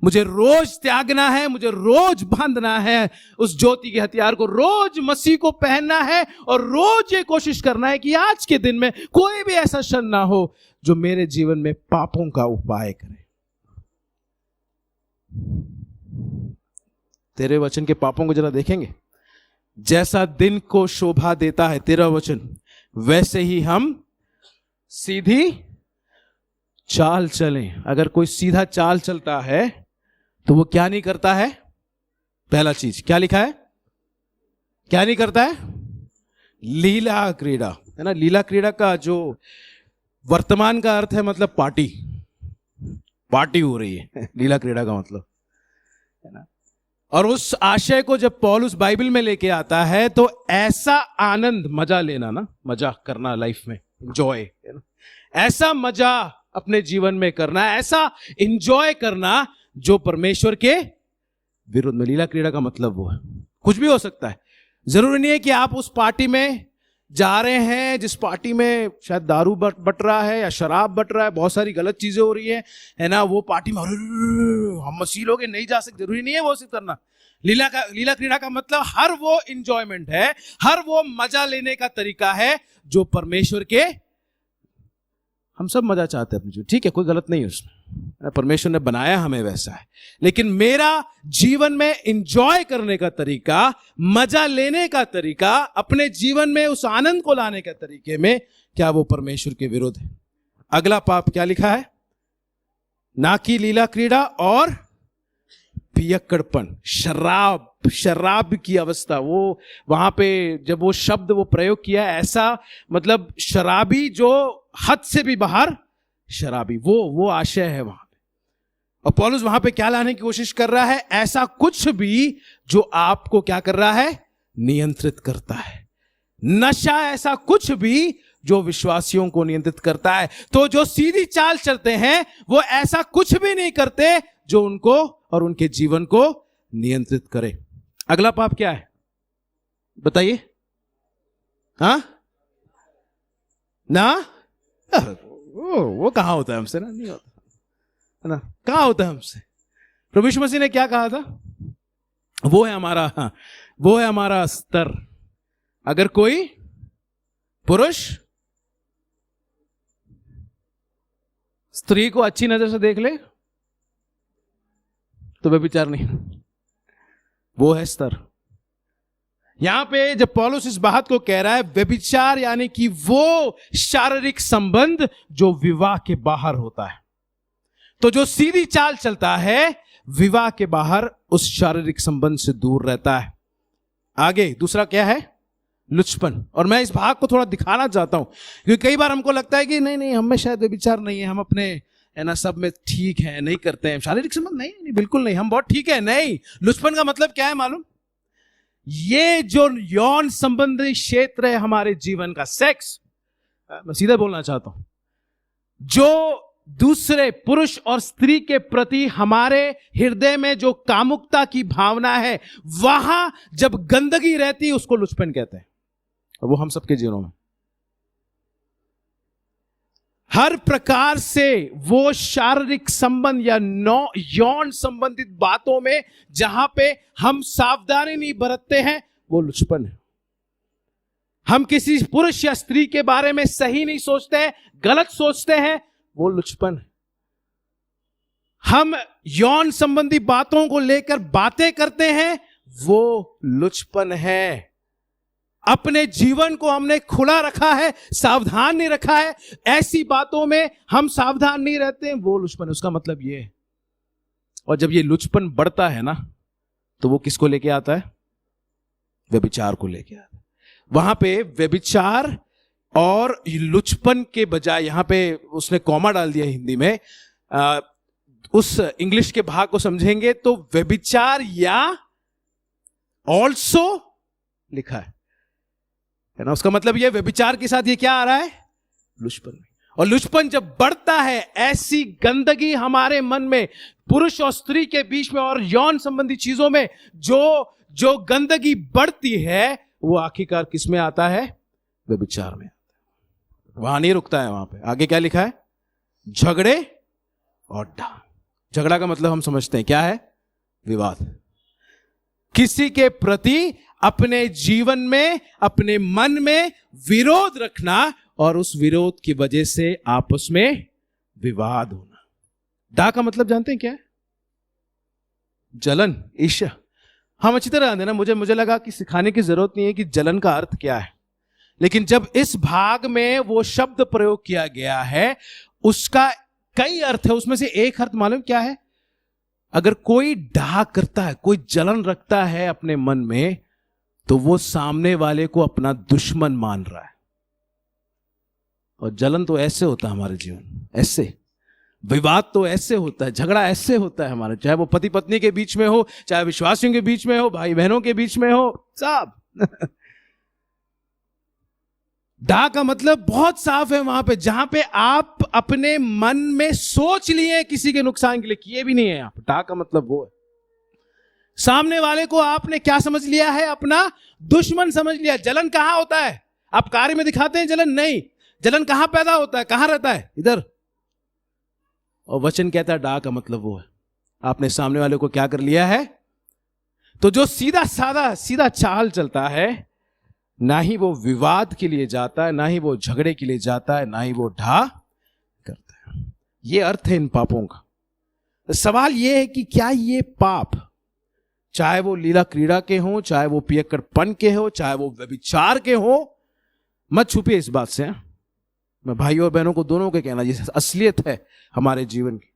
मुझे रोज त्यागना है, मुझे रोज बांधना है उस ज्योति के हथियार को, रोज मसीह को पहनना है, और रोज ये कोशिश करना है कि आज के दिन में कोई भी ऐसा क्षण ना हो जो मेरे जीवन में पापों का उपाय करे। तेरे वचन के पापों को जरा देखेंगे। जैसा दिन को शोभा देता है तेरा वचन, वैसे ही हम सीधी चाल चलें। अगर कोई सीधा चाल चलता है तो वो क्या नहीं करता है? पहला चीज क्या लिखा है? क्या नहीं करता है? लीला क्रीड़ा, है ना। लीला क्रीड़ा का जो वर्तमान का अर्थ है मतलब पार्टी हो रही है लीला क्रीड़ा का मतलब, है ना। और उस आशय को जब पौलुस बाइबल में लेके आता है तो ऐसा आनंद, मजा लेना ना, मजा करना लाइफ में, एंजॉय, है ना, ऐसा मजा अपने जीवन में करना, ऐसा एंजॉय करना जो परमेश्वर के विरुद्ध में। लीला क्रीड़ा का मतलब वो है, कुछ भी हो सकता है। जरूरी नहीं है कि आप उस पार्टी में जा रहे हैं जिस पार्टी में शायद दारू बट रहा है या शराब बट रहा है, बहुत सारी गलत चीजें हो रही है ना। वो पार्टी में हम मसीह लोग नहीं जा सकते, जरूरी नहीं है वो सिर्फ करना। लीला क्रीड़ा का मतलब हर वो इंजॉयमेंट है, हर वो मजा लेने का तरीका है जो परमेश्वर के, हम सब मजा चाहते हैं अपनी, ठीक है, कोई गलत नहीं है उसमें, परमेश्वर ने बनाया हमें वैसा है, लेकिन मेरा जीवन में एंजॉय करने का तरीका, मजा लेने का तरीका, अपने जीवन में उस आनंद को लाने के तरीके में, क्या वो परमेश्वर के विरुद्ध है? अगला पाप क्या लिखा है? ना की लीला क्रीड़ा और पियक्कड़पन, शराब की अवस्था। वो वहां पे जब वो शब्द वो प्रयोग किया, ऐसा मतलब शराबी जो हद से भी बाहर शराबी, वो आशय है वहां पे। और पौलुस वहां पे क्या लाने की कोशिश कर रहा है? ऐसा कुछ भी जो आपको क्या कर रहा है? नियंत्रित करता है। नशा ऐसा कुछ भी जो विश्वासियों को नियंत्रित करता है। तो जो सीधी चाल चलते हैं वो ऐसा कुछ भी नहीं करते जो उनको और उनके जीवन को नियंत्रित करे। अगला पाप क्या है बताइए? हाँ ना, वो कहां होता है हमसे? ना, नहीं होता है ना, कहां होता है हमसे? प्रभु यीशु मसीह ने क्या कहा था? वो है हमारा स्तर। अगर कोई पुरुष स्त्री को अच्छी नजर से देख ले तो व्यभिचार नहीं, वो है स्तर। यहां पे जब पौलुस इस बात को कह रहा है, व्यभिचार यानी कि वो शारीरिक संबंध जो विवाह के बाहर होता है। तो जो सीधी चाल चलता है विवाह के बाहर उस शारीरिक संबंध से दूर रहता है। आगे दूसरा क्या है? लुचपन। और मैं इस भाग को थोड़ा दिखाना चाहता हूं क्योंकि कई बार हमको लगता है कि नहीं हम में शायद व्यभिचार नहीं है, हम अपने है ना सब में ठीक है, नहीं करते हैं शारीरिक संबंध। नहीं, बिल्कुल नहीं, हम बहुत ठीक है। नहीं, लुचपन का मतलब क्या है मालूम? ये जो यौन संबंधी क्षेत्र है हमारे जीवन का, सेक्स, मैं सीधा बोलना चाहता हूं, जो दूसरे पुरुष और स्त्री के प्रति हमारे हृदय में जो कामुकता की भावना है, वहां जब गंदगी रहती है उसको लुचपन कहते हैं। और वो हम सबके जीवनों में हर प्रकार से वो शारीरिक संबंध या यौन संबंधित बातों में जहां पे हम सावधानी नहीं बरतते हैं वो लुचपन है। हम किसी पुरुष या स्त्री के बारे में सही नहीं सोचते हैं, गलत सोचते हैं, वो लुचपन है। हम यौन संबंधी बातों को लेकर बातें करते हैं, वो लुचपन है। अपने जीवन को हमने खुला रखा है, सावधान नहीं रखा है, ऐसी बातों में हम सावधान नहीं रहते हैं, वो लुचपन है। उसका मतलब ये है। और जब ये लुचपन बढ़ता है ना तो वो किसको लेके आता है? व्यभिचार को लेके आता है। वहां पे व्यभिचार और लुचपन के बजाय यहां पे उसने कॉमा डाल दिया हिंदी में, उस इंग्लिश के भाग को समझेंगे तो व्यभिचार या ऑल्सो लिखा है ना। उसका मतलब यह व्यभिचार के साथ ये क्या आ रहा है? लुचपन। और लुचपन जब बढ़ता है, ऐसी गंदगी हमारे मन में पुरुष और स्त्री के बीच में और यौन संबंधी चीजों में जो गंदगी बढ़ती है वो आखिरकार किस में आता है? व्यभिचार में। वहां नहीं रुकता है, वहां पे आगे क्या लिखा है? झगड़े और डांट। झगड़ा का मतलब हम समझते हैं क्या है? विवाद। किसी के प्रति अपने जीवन में, अपने मन में विरोध रखना और उस विरोध की वजह से आपस में विवाद होना। डा का मतलब जानते हैं क्या है? जलन, ईर्ष्या। हम अच्छी तरह जानते हैं ना। मुझे लगा कि सिखाने की जरूरत नहीं है कि जलन का अर्थ क्या है, लेकिन जब इस भाग में वो शब्द प्रयोग किया गया है उसका कई अर्थ है। उसमें से एक अर्थ मालूम क्या है? अगर कोई डाह करता है, कोई जलन रखता है अपने मन में, तो वो सामने वाले को अपना दुश्मन मान रहा है। और जलन तो ऐसे होता है हमारे जीवन, ऐसे विवाद तो ऐसे होता है, झगड़ा ऐसे होता है हमारे, चाहे वो पति पत्नी के बीच में हो, चाहे विश्वासियों के बीच में हो, भाई बहनों के बीच में हो, सब। डा का मतलब बहुत साफ है वहां पे, जहां पे आप अपने मन में सोच लिए किसी के नुकसान के लिए, किए भी नहीं है आप। डा का मतलब वो है सामने वाले को आपने क्या समझ लिया है? अपना दुश्मन समझ लिया। जलन कहां होता है? आप कार्य में दिखाते हैं जलन? नहीं। जलन कहां पैदा होता है? कहां रहता है? इधर। और वचन कहता है डा का मतलब वो है आपने सामने वाले को क्या कर लिया है। तो जो सीधा चाल चलता है, ना ही वो विवाद के लिए जाता है, ना ही वो झगड़े के लिए जाता है, ना ही वो ढा करता है। ये अर्थ है इन पापों का। सवाल यह है कि क्या ये पाप, चाहे वो लीला क्रीड़ा के हों, चाहे वो पियक्कड़पन के हो, चाहे वो व्यभिचार के हो, मत छुपिए इस बात से। मैं भाइयों और बहनों को दोनों के कहना, जिस असलियत है हमारे जीवन की,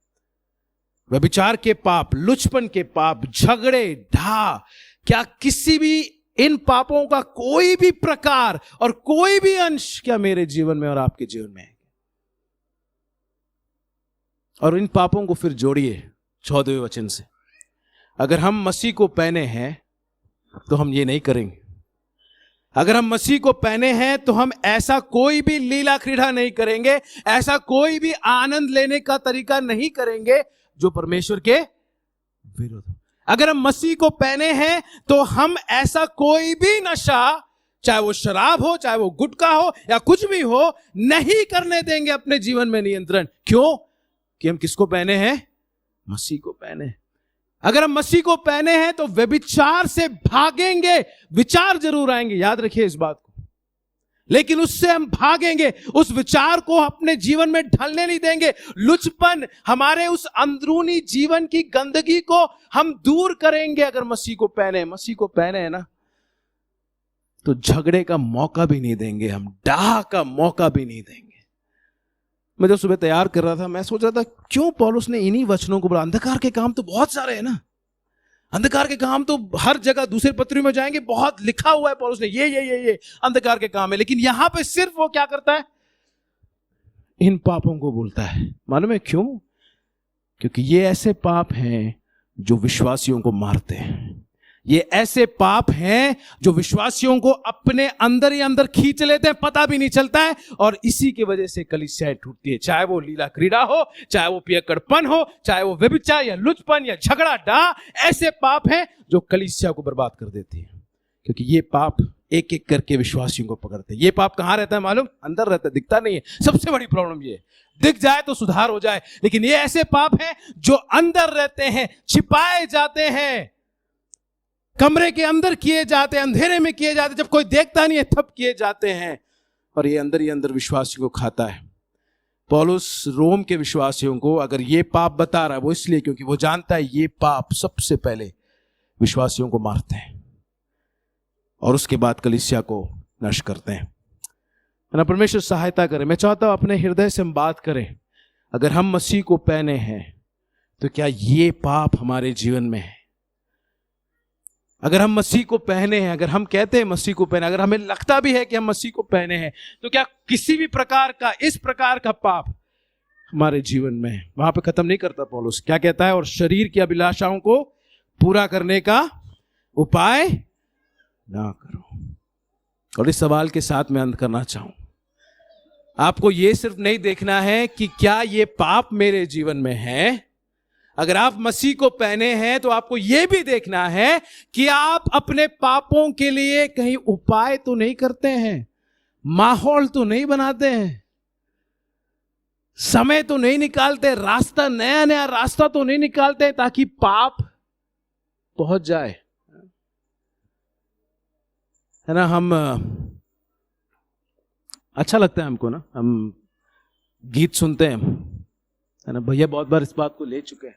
व्यभिचार के पाप, लुचपन के पाप, झगड़े, ढा, क्या किसी भी इन पापों का कोई भी प्रकार और कोई भी अंश क्या मेरे जीवन में और आपके जीवन में है? और इन पापों को फिर जोड़िए 14वें वचन से, अगर हम मसीह को पहने हैं तो हम ये नहीं करेंगे। अगर हम मसीह को पहने हैं तो हम ऐसा कोई भी लीला क्रीड़ा नहीं करेंगे, ऐसा कोई भी आनंद लेने का तरीका नहीं करेंगे जो परमेश्वर के विरुद्ध हो। अगर हम मसीह को पहने हैं तो हम ऐसा कोई भी नशा, चाहे वो शराब हो, चाहे वो गुटखा हो या कुछ भी हो, नहीं करने देंगे अपने जीवन में नियंत्रण। क्यों? कि हम किसको पहने हैं? मसीह को पहने हैं। अगर हम मसीह को पहने हैं तो व्यभिचार से भागेंगे। विचार जरूर आएंगे, याद रखिए इस बात को, लेकिन उससे हम भागेंगे। उस विचार को अपने जीवन में ढलने नहीं देंगे। लुचपन, हमारे उस अंदरूनी जीवन की गंदगी को हम दूर करेंगे। अगर मसीह को पहने हैं ना, तो झगड़े का मौका भी नहीं देंगे, हम डाह का मौका भी नहीं देंगे। मैं जब सुबह तैयार कर रहा था, मैं सोच रहा था क्यों पौलुस ने इन्हीं वचनों को बोला। अंधकार के काम तो बहुत सारे हैं ना, अंधकार के काम तो हर जगह, दूसरे पत्री में जाएंगे बहुत लिखा हुआ है पौलुस ने, ये अंधकार के काम है। लेकिन यहां पे सिर्फ वो क्या करता है? इन पापों को बोलता है। मालूम है क्यों? क्योंकि ये ऐसे पाप हैं जो विश्वासियों को मारते हैं। ये ऐसे पाप हैं जो विश्वासियों को अपने अंदर ही अंदर खींच लेते हैं, पता भी नहीं चलता है। और इसी की वजह से कलीसियाएं टूटती है, चाहे वो लीला क्रीड़ा हो, चाहे वो पियक्कड़पन हो, चाहे वो व्यभिचार या लुचपन या झगड़ा डा, ऐसे पाप हैं जो कलीसिया को बर्बाद कर देती है। क्योंकि ये पाप एक एक करके विश्वासियों को पकड़ते हैं। ये पाप कहां रहता है मालूम? अंदर रहता है, दिखता नहीं है। सबसे बड़ी प्रॉब्लम ये है, दिख जाए तो सुधार हो जाए, लेकिन ये ऐसे पाप हैं जो अंदर रहते हैं, छिपाए जाते हैं, कमरे के अंदर किए जाते हैं, अंधेरे में किए जाते हैं, जब कोई देखता नहीं है तब किए जाते हैं। और ये अंदर ही अंदर विश्वासियों को खाता है। पौलुस रोम के विश्वासियों को अगर ये पाप बता रहा है, वो इसलिए क्योंकि वो जानता है ये पाप सबसे पहले विश्वासियों को मारते हैं और उसके बाद कलीसिया को नष्ट करते हैं। ना परमेश्वर सहायता करे। मैं चाहता हूं अपने हृदय से हम बात करें, अगर हम मसीह को पहने हैं तो क्या ये पाप हमारे जीवन में है? अगर हम मसीह को पहने हैं, अगर हम कहते हैं मसीह को पहने, अगर हमें लगता भी है कि हम मसीह को पहने हैं, तो क्या किसी भी प्रकार का, इस प्रकार का पाप हमारे जीवन में है? वहां पे खत्म नहीं करता पौलुस, क्या कहता है? और शरीर की अभिलाषाओं को पूरा करने का उपाय ना करो। और इस सवाल के साथ मैं अंत करना चाहूं, आपको यह सिर्फ नहीं देखना है कि क्या ये पाप मेरे जीवन में है। अगर आप मसीह को पहने हैं तो आपको यह भी देखना है कि आप अपने पापों के लिए कहीं उपाय तो नहीं करते हैं, माहौल तो नहीं बनाते हैं, समय तो नहीं निकालते, रास्ता, नया नया रास्ता तो नहीं निकालते ताकि पाप पहुंच जाए, है ना। हम, अच्छा लगता है हमको ना, हम गीत सुनते हैं, है ना। भैया बहुत बार इस बात को ले चुके हैं,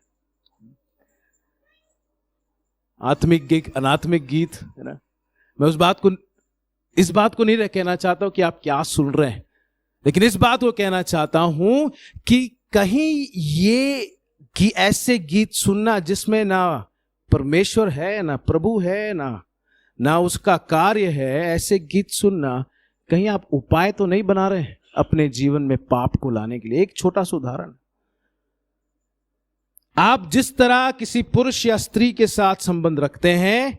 आत्मिक गीत, अनात्मिक गीत, है ना। मैं इस बात को नहीं कहना चाहता हूं कि आप क्या सुन रहे हैं, लेकिन इस बात को कहना चाहता हूं कि कहीं ये कि ऐसे गीत सुनना जिसमें ना परमेश्वर है, ना प्रभु है, ना उसका कार्य है, ऐसे गीत सुनना, कहीं आप उपाय तो नहीं बना रहे अपने जीवन में पाप को लाने के लिए। एक छोटा सा उदाहरण, आप जिस तरह किसी पुरुष या स्त्री के साथ संबंध रखते हैं,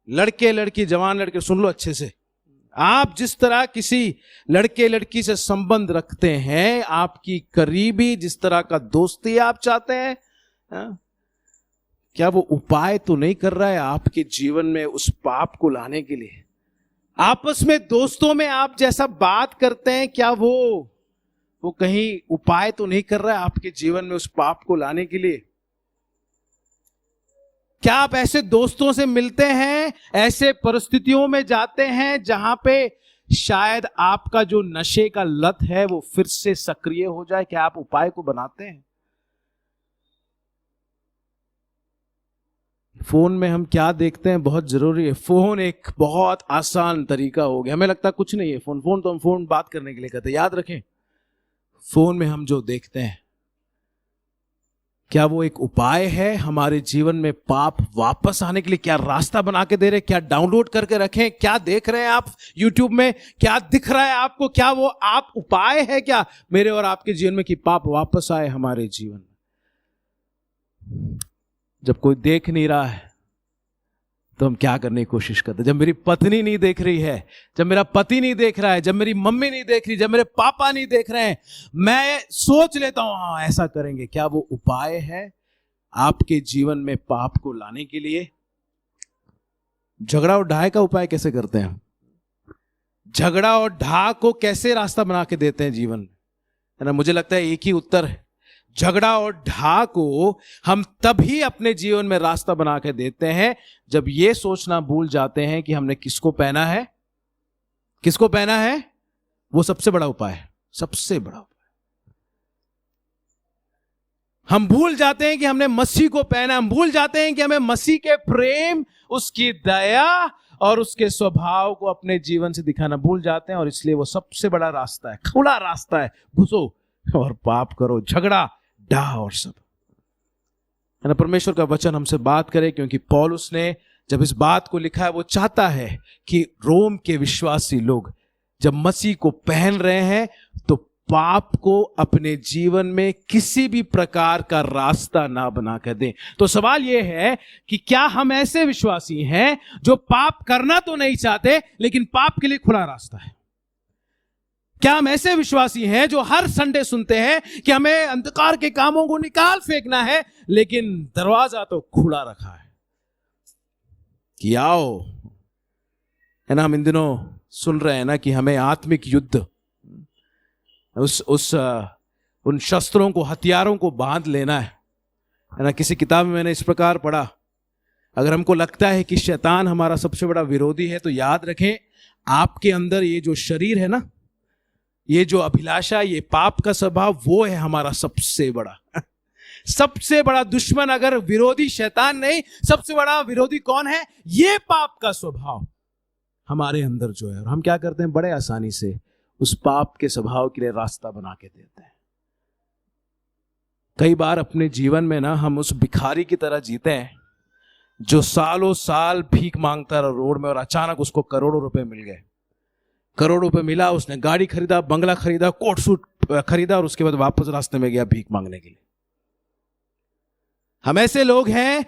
लड़के लड़की, जवान लड़के, सुन लो अच्छे से, आप जिस तरह किसी लड़के लड़की से संबंध रखते हैं, आपकी करीबी जिस तरह का दोस्ती आप चाहते हैं, क्या वो उपाय तो नहीं कर रहा है आपके जीवन में उस पाप को लाने के लिए? आपस में दोस्तों में आप जैसा बात करते हैं, क्या वो कहीं उपाय तो नहीं कर रहा है आपके जीवन में उस पाप को लाने के लिए? क्या आप ऐसे दोस्तों से मिलते हैं, ऐसे परिस्थितियों में जाते हैं जहां पे शायद आपका जो नशे का लत है वो फिर से सक्रिय हो जाए? क्या आप उपाय को बनाते हैं? फोन में हम क्या देखते हैं बहुत जरूरी है। फोन एक बहुत आसान तरीका हो गया, हमें लगता है कुछ नहीं है फोन तो हम फोन बात करने के लिए कहते हैं। याद रखें, फोन में हम जो देखते हैं क्या वो एक उपाय है हमारे जीवन में पाप वापस आने के लिए? क्या रास्ता बना के दे रहे? क्या डाउनलोड करके रखें? क्या देख रहे हैं आप यूट्यूब में? क्या दिख रहा है आपको? क्या वो आप उपाय है क्या मेरे और आपके जीवन में कि पाप वापस आए हमारे जीवन में? जब कोई देख नहीं रहा है तो हम क्या करने की कोशिश करते हैं? जब मेरी पत्नी नहीं देख रही है, जब मेरा पति नहीं देख रहा है, जब मेरी मम्मी नहीं देख रही, जब मेरे पापा नहीं देख रहे हैं, मैं सोच लेता हूं हाँ ऐसा करेंगे। क्या वो उपाय है आपके जीवन में पाप को लाने के लिए? झगड़ा और ढाई का उपाय कैसे करते हैं? झगड़ा और ढा को कैसे रास्ता बना के देते हैं जीवन में? है ना, मुझे लगता है एक ही उत्तर है। झगड़ा और ढा को हम तभी अपने जीवन में रास्ता बना के देते हैं जब ये सोचना भूल जाते हैं कि हमने किसको पहना है। किसको पहना है वो सबसे बड़ा उपाय है, सबसे बड़ा उपाय। हम भूल जाते हैं कि हमने मसीह को पहना, हम भूल जाते हैं कि हमें मसीह के प्रेम, उसकी दया और उसके स्वभाव को अपने जीवन से दिखाना भूल जाते हैं। और इसलिए वो सबसे बड़ा रास्ता है, खुला रास्ता है, घुसो और पाप करो, झगड़ा डा और सब। है ना, परमेश्वर का वचन हमसे बात करे, क्योंकि पौलुस ने जब इस बात को लिखा है वो चाहता है कि रोम के विश्वासी लोग जब मसीह को पहन रहे हैं तो पाप को अपने जीवन में किसी भी प्रकार का रास्ता ना बना कर दें। तो सवाल यह है कि क्या हम ऐसे विश्वासी हैं जो पाप करना तो नहीं चाहते लेकिन पाप के लिए खुला रास्ता है? क्या हम ऐसे विश्वासी हैं जो हर संडे सुनते हैं कि हमें अंधकार के कामों को निकाल फेंकना है लेकिन दरवाजा तो खुला रखा है कि आओ? है ना, हम इन दिनों सुन रहे हैं ना कि हमें आत्मिक युद्ध, उन शस्त्रों को, हथियारों को बांध लेना है ना। किसी किताब में मैंने इस प्रकार पढ़ा, अगर हमको लगता है कि शैतान हमारा सबसे बड़ा विरोधी है तो याद रखें आपके अंदर ये जो शरीर है ना, ये जो अभिलाषा, ये पाप का स्वभाव, वो है हमारा सबसे बड़ा दुश्मन। अगर विरोधी शैतान नहीं, सबसे बड़ा विरोधी कौन है? ये पाप का स्वभाव हमारे अंदर जो है। और हम क्या करते हैं, बड़े आसानी से उस पाप के स्वभाव के लिए रास्ता बना के देते हैं। कई बार अपने जीवन में ना हम उस भिखारी की तरह जीते हैं जो सालों साल भीख मांगता रहा रोड में और अचानक उसको करोड़ों रुपए मिल गए। करोड़ों रुपए मिला, उसने गाड़ी खरीदा, बंगला खरीदा, कोट सूट खरीदा और उसके बाद वापस रास्ते में गया भीख मांगने के लिए। हम ऐसे लोग हैं,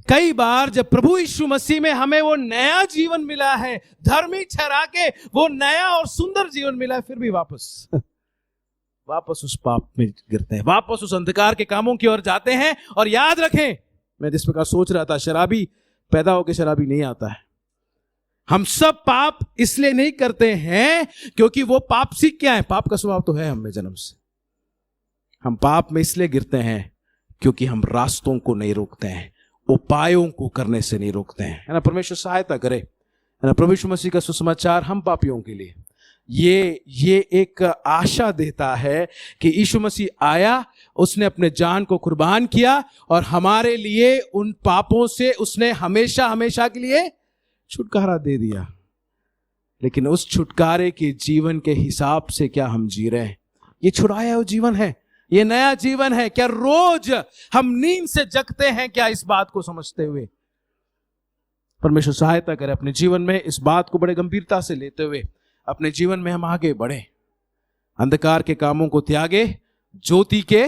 कई बार जब प्रभु यीशु मसीह में हमें वो नया जीवन मिला है, धर्मी ठहरा के वो नया और सुंदर जीवन मिला है, फिर भी वापस उस पाप में गिरते हैं, वापस उस अंधकार के कामों की ओर जाते हैं। और याद रखें, मैं जिस प्रकार सोच रहा था, शराबी पैदा होकर शराबी नहीं आता है। हम सब पाप इसलिए नहीं करते हैं क्योंकि वो पाप सीख के आए, पाप का स्वभाव तो है हमें जन्म से। हम पाप में इसलिए गिरते हैं क्योंकि हम रास्तों को नहीं रोकते हैं, उपायों को करने से नहीं रोकते हैं। है ना, परमेश्वर सहायता करे। है ना, प्रभु यीशु मसीह का सुसमाचार हम पापियों के लिए ये एक आशा देता है कि यीशु मसीह आया, उसने अपने जान को कुर्बान किया और हमारे लिए उन पापों से उसने हमेशा हमेशा के लिए छुटकारा दे दिया। लेकिन उस छुटकारे के जीवन के हिसाब से क्या हम जी रहे हैं? ये छुड़ाया हुआ जीवन है, ये नया जीवन है। क्या रोज हम नींद से जगते हैं क्या इस बात को समझते हुए? परमेश्वर सहायता करे अपने जीवन में इस बात को बड़े गंभीरता से लेते हुए अपने जीवन में हम आगे बढ़े, अंधकार के कामों को त्यागे, ज्योति के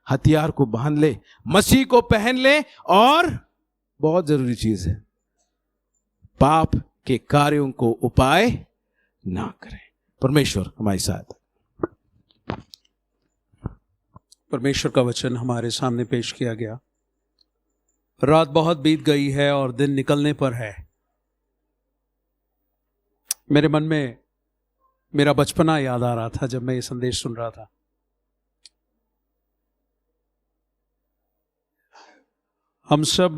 हथियार को बांध ले, मसीह को पहन ले और बहुत जरूरी चीज है, पाप के कार्यों को उपाय ना करें। परमेश्वर हमारी सहायता। परमेश्वर का वचन हमारे सामने पेश किया गया। रात बहुत बीत गई है और दिन निकलने पर है। मेरे मन में मेरा बचपना याद आ रहा था जब मैं ये संदेश सुन रहा था। हम सब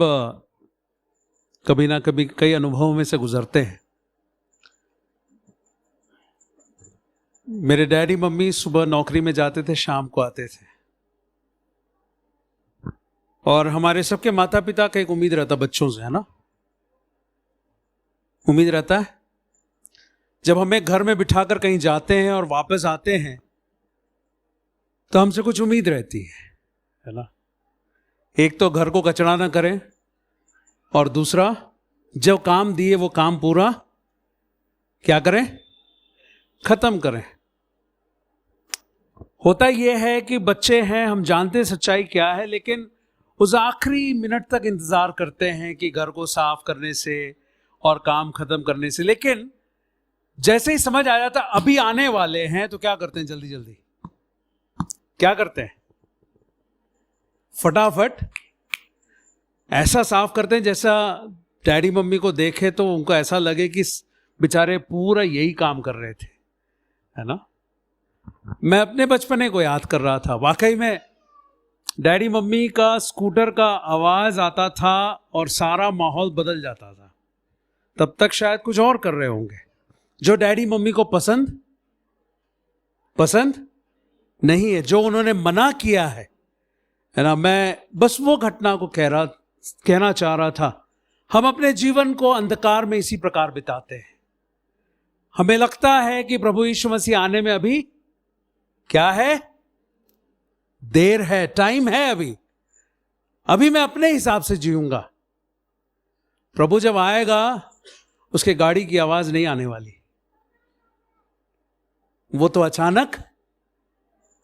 कभी ना कभी कई अनुभवों में से गुजरते हैं। मेरे डैडी मम्मी सुबह नौकरी में जाते थे, शाम को आते थे और हमारे सबके माता पिता का एक उम्मीद रहता बच्चों से, है ना? उम्मीद रहता है जब हमें घर में बिठाकर कहीं जाते हैं और वापस आते हैं तो हमसे कुछ उम्मीद रहती है ना? एक तो घर को कचरा ना करें, और दूसरा जो काम दिए वो काम पूरा क्या करें? खत्म करें। होता यह है कि बच्चे हैं, हम जानते सच्चाई क्या है, लेकिन उस आखिरी मिनट तक इंतजार करते हैं कि घर को साफ करने से और काम खत्म करने से। लेकिन जैसे ही समझ आ जाता अभी आने वाले हैं तो क्या करते हैं? जल्दी जल्दी क्या करते हैं? फटाफट ऐसा साफ करते हैं जैसा डैडी मम्मी को देखे तो उनको ऐसा लगे कि बेचारे पूरा यही काम कर रहे थे, है ना? मैं अपने बचपने को याद कर रहा था। वाकई में डैडी मम्मी का स्कूटर का आवाज आता था और सारा माहौल बदल जाता था। तब तक शायद कुछ और कर रहे होंगे जो डैडी मम्मी को पसंद नहीं है, जो उन्होंने मना किया है ना? मैं बस वो घटना को कहना चाह रहा था। हम अपने जीवन को अंधकार में इसी प्रकार बिताते हैं। हमें लगता है कि प्रभु यीशु मसीह आने में अभी क्या है? देर है, टाइम है, अभी मैं अपने हिसाब से जीऊंगा। प्रभु जब आएगा उसके गाड़ी की आवाज नहीं आने वाली, वो तो अचानक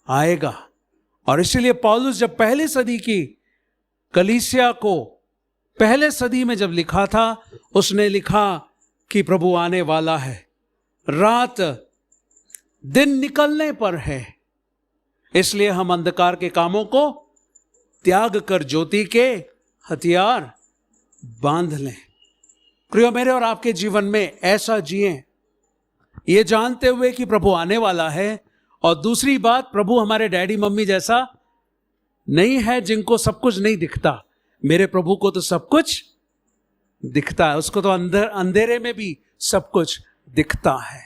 आएगा। और इसलिए पौलुस जब पहली सदी की कलीसिया को पहले सदी में जब लिखा था, उसने लिखा कि प्रभु आने वाला है, रात दिन निकलने पर है, इसलिए हम अंधकार के कामों को त्याग कर ज्योति के हथियार बांध लें। प्रिय मेरे और आपके जीवन में ऐसा जिएं, ये जानते हुए कि प्रभु आने वाला है। और दूसरी बात, प्रभु हमारे डैडी मम्मी जैसा नहीं है जिनको सब कुछ नहीं दिखता। मेरे प्रभु को तो सब कुछ दिखता है, उसको तो अंधेरे में भी सब कुछ दिखता है।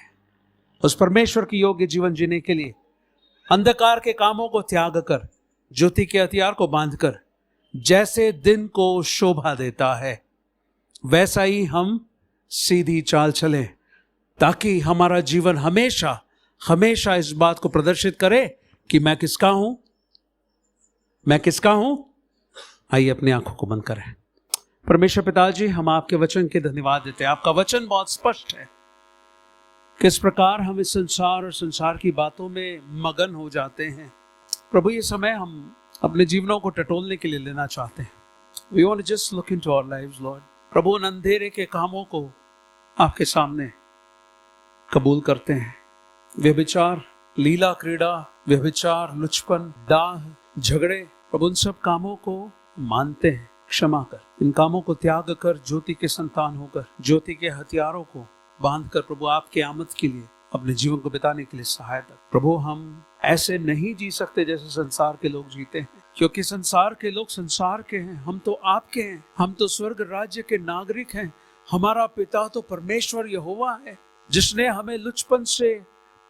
उस परमेश्वर की योग्य जीवन जीने के लिए अंधकार के कामों को त्याग कर ज्योति के हथियार को बांधकर जैसे दिन को शोभा देता है वैसा ही हम सीधी चाल चलें, ताकि हमारा जीवन हमेशा हमेशा इस बात को प्रदर्शित करे कि मैं किसका हूं। आइए अपनी आंखों को बंद करें। परमेश्वर पिताजी, हम आपके वचन के धन्यवाद देते हैं। आपका वचन बहुत स्पष्ट है, किस प्रकार हम इस संसार और संसार की बातों में मगन हो जाते हैं। प्रभु, ये समय हम अपने जीवनों को टटोलने के लिए लेना चाहते हैं। We want to just look into our lives, Lord. प्रभु, उन अंधेरे के कामों को आपके सामने कबूल करते हैं। व्यभिचार, लीला क्रीड़ा, व्यभिचार, लुचपन, दाह, झगड़े, प्रभु उन सब कामों को मानते हैं, क्षमा कर। इन कामों को त्याग कर ज्योति के संतान होकर ज्योति के हथियारों को बांधकर प्रभु आपके आमद के लिए अपने जीवन को बिताने के लिए सहायता। प्रभु, हम ऐसे नहीं जी सकते जैसे संसार के लोग जीते हैं, क्योंकि संसार के लोग संसार के हैं, हम तो आपके हैं। हम तो स्वर्ग राज्य के नागरिक हैं। हमारा पिता तो परमेश्वर यहोवा है, जिसने हमें लुचपन से,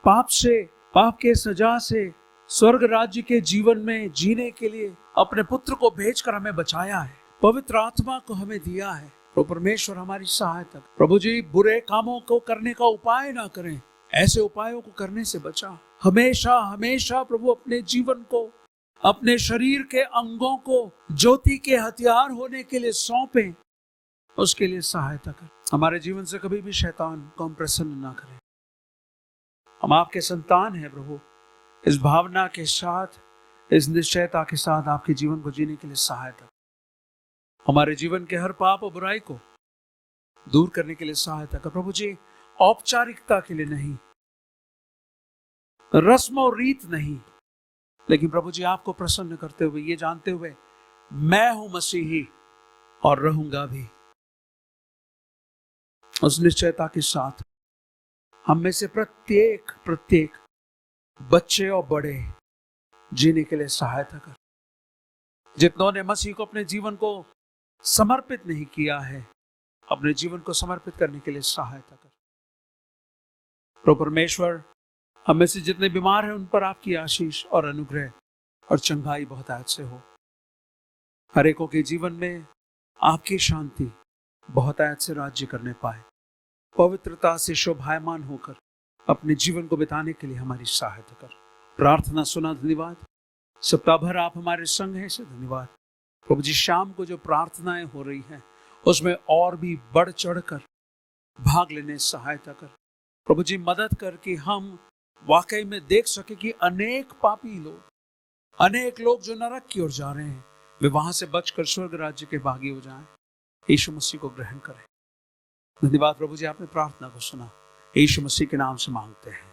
पाप के सजा से स्वर्ग राज्य के जीवन में जीने के लिए अपने पुत्र को भेजकर हमें बचाया है, पवित्र आत्मा को हमें दिया है। तो परमेश्वर हमारी सहायता। प्रभु जी, बुरे कामों को करने का उपाय ना करें, ऐसे उपायों को करने से बचा। हमेशा हमेशा प्रभु अपने जीवन को, अपने शरीर के अंगों को ज्योति के हथियार होने के लिए सौंपें, उसके लिए सहायता कर। हमारे जीवन से कभी भी शैतान को हम प्रसन्न ना करें। हम आपके संतान हैं प्रभु, इस भावना के साथ, इस निश्चयता के साथ आपके जीवन को जीने के लिए सहायता। हमारे जीवन के हर पाप और बुराई को दूर करने के लिए सहायता कर प्रभु जी। औपचारिकता के लिए नहीं, रस्म और रीत नहीं, लेकिन प्रभु जी आपको प्रसन्न करते हुए, ये जानते हुए मैं हूं मसीही और रहूंगा भी, उस निश्चयता के साथ हम में से प्रत्येक बच्चे और बड़े जीने के लिए सहायता कर। जितनों ने मसीह को अपने जीवन को समर्पित नहीं किया है, अपने जीवन को समर्पित करने के लिए सहायता कर। प्रभु परमेश्वर, हम में से जितने बीमार हैं उन पर आपकी आशीष और अनुग्रह और चंगाई बहुतायत से हो। हर एकों के जीवन में आपकी शांति बहुतायत से राज्य करने पाए, पवित्रता से शोभायमान होकर अपने जीवन को बिताने के लिए हमारी सहायता कर। प्रार्थना सुना, धन्यवाद। सप्ताह भर आप हमारे संग हैं, इसे धन्यवाद। प्रभु जी, शाम को जो प्रार्थनाएं हो रही हैं उसमें और भी बढ़ चढ़ कर भाग लेने सहायता कर। प्रभु जी, मदद करके हम वाकई में देख सके कि अनेक पापी लोग, अनेक लोग जो नरक की ओर जा रहे हैं, वे वहां से बचकर स्वर्ग राज्य के भागी हो जाएं। यीशु मसीह को ग्रहण करें। धन्यवाद प्रभु जी, आपने प्रार्थना को सुना। यीशु मसीह के नाम से मांगते हैं,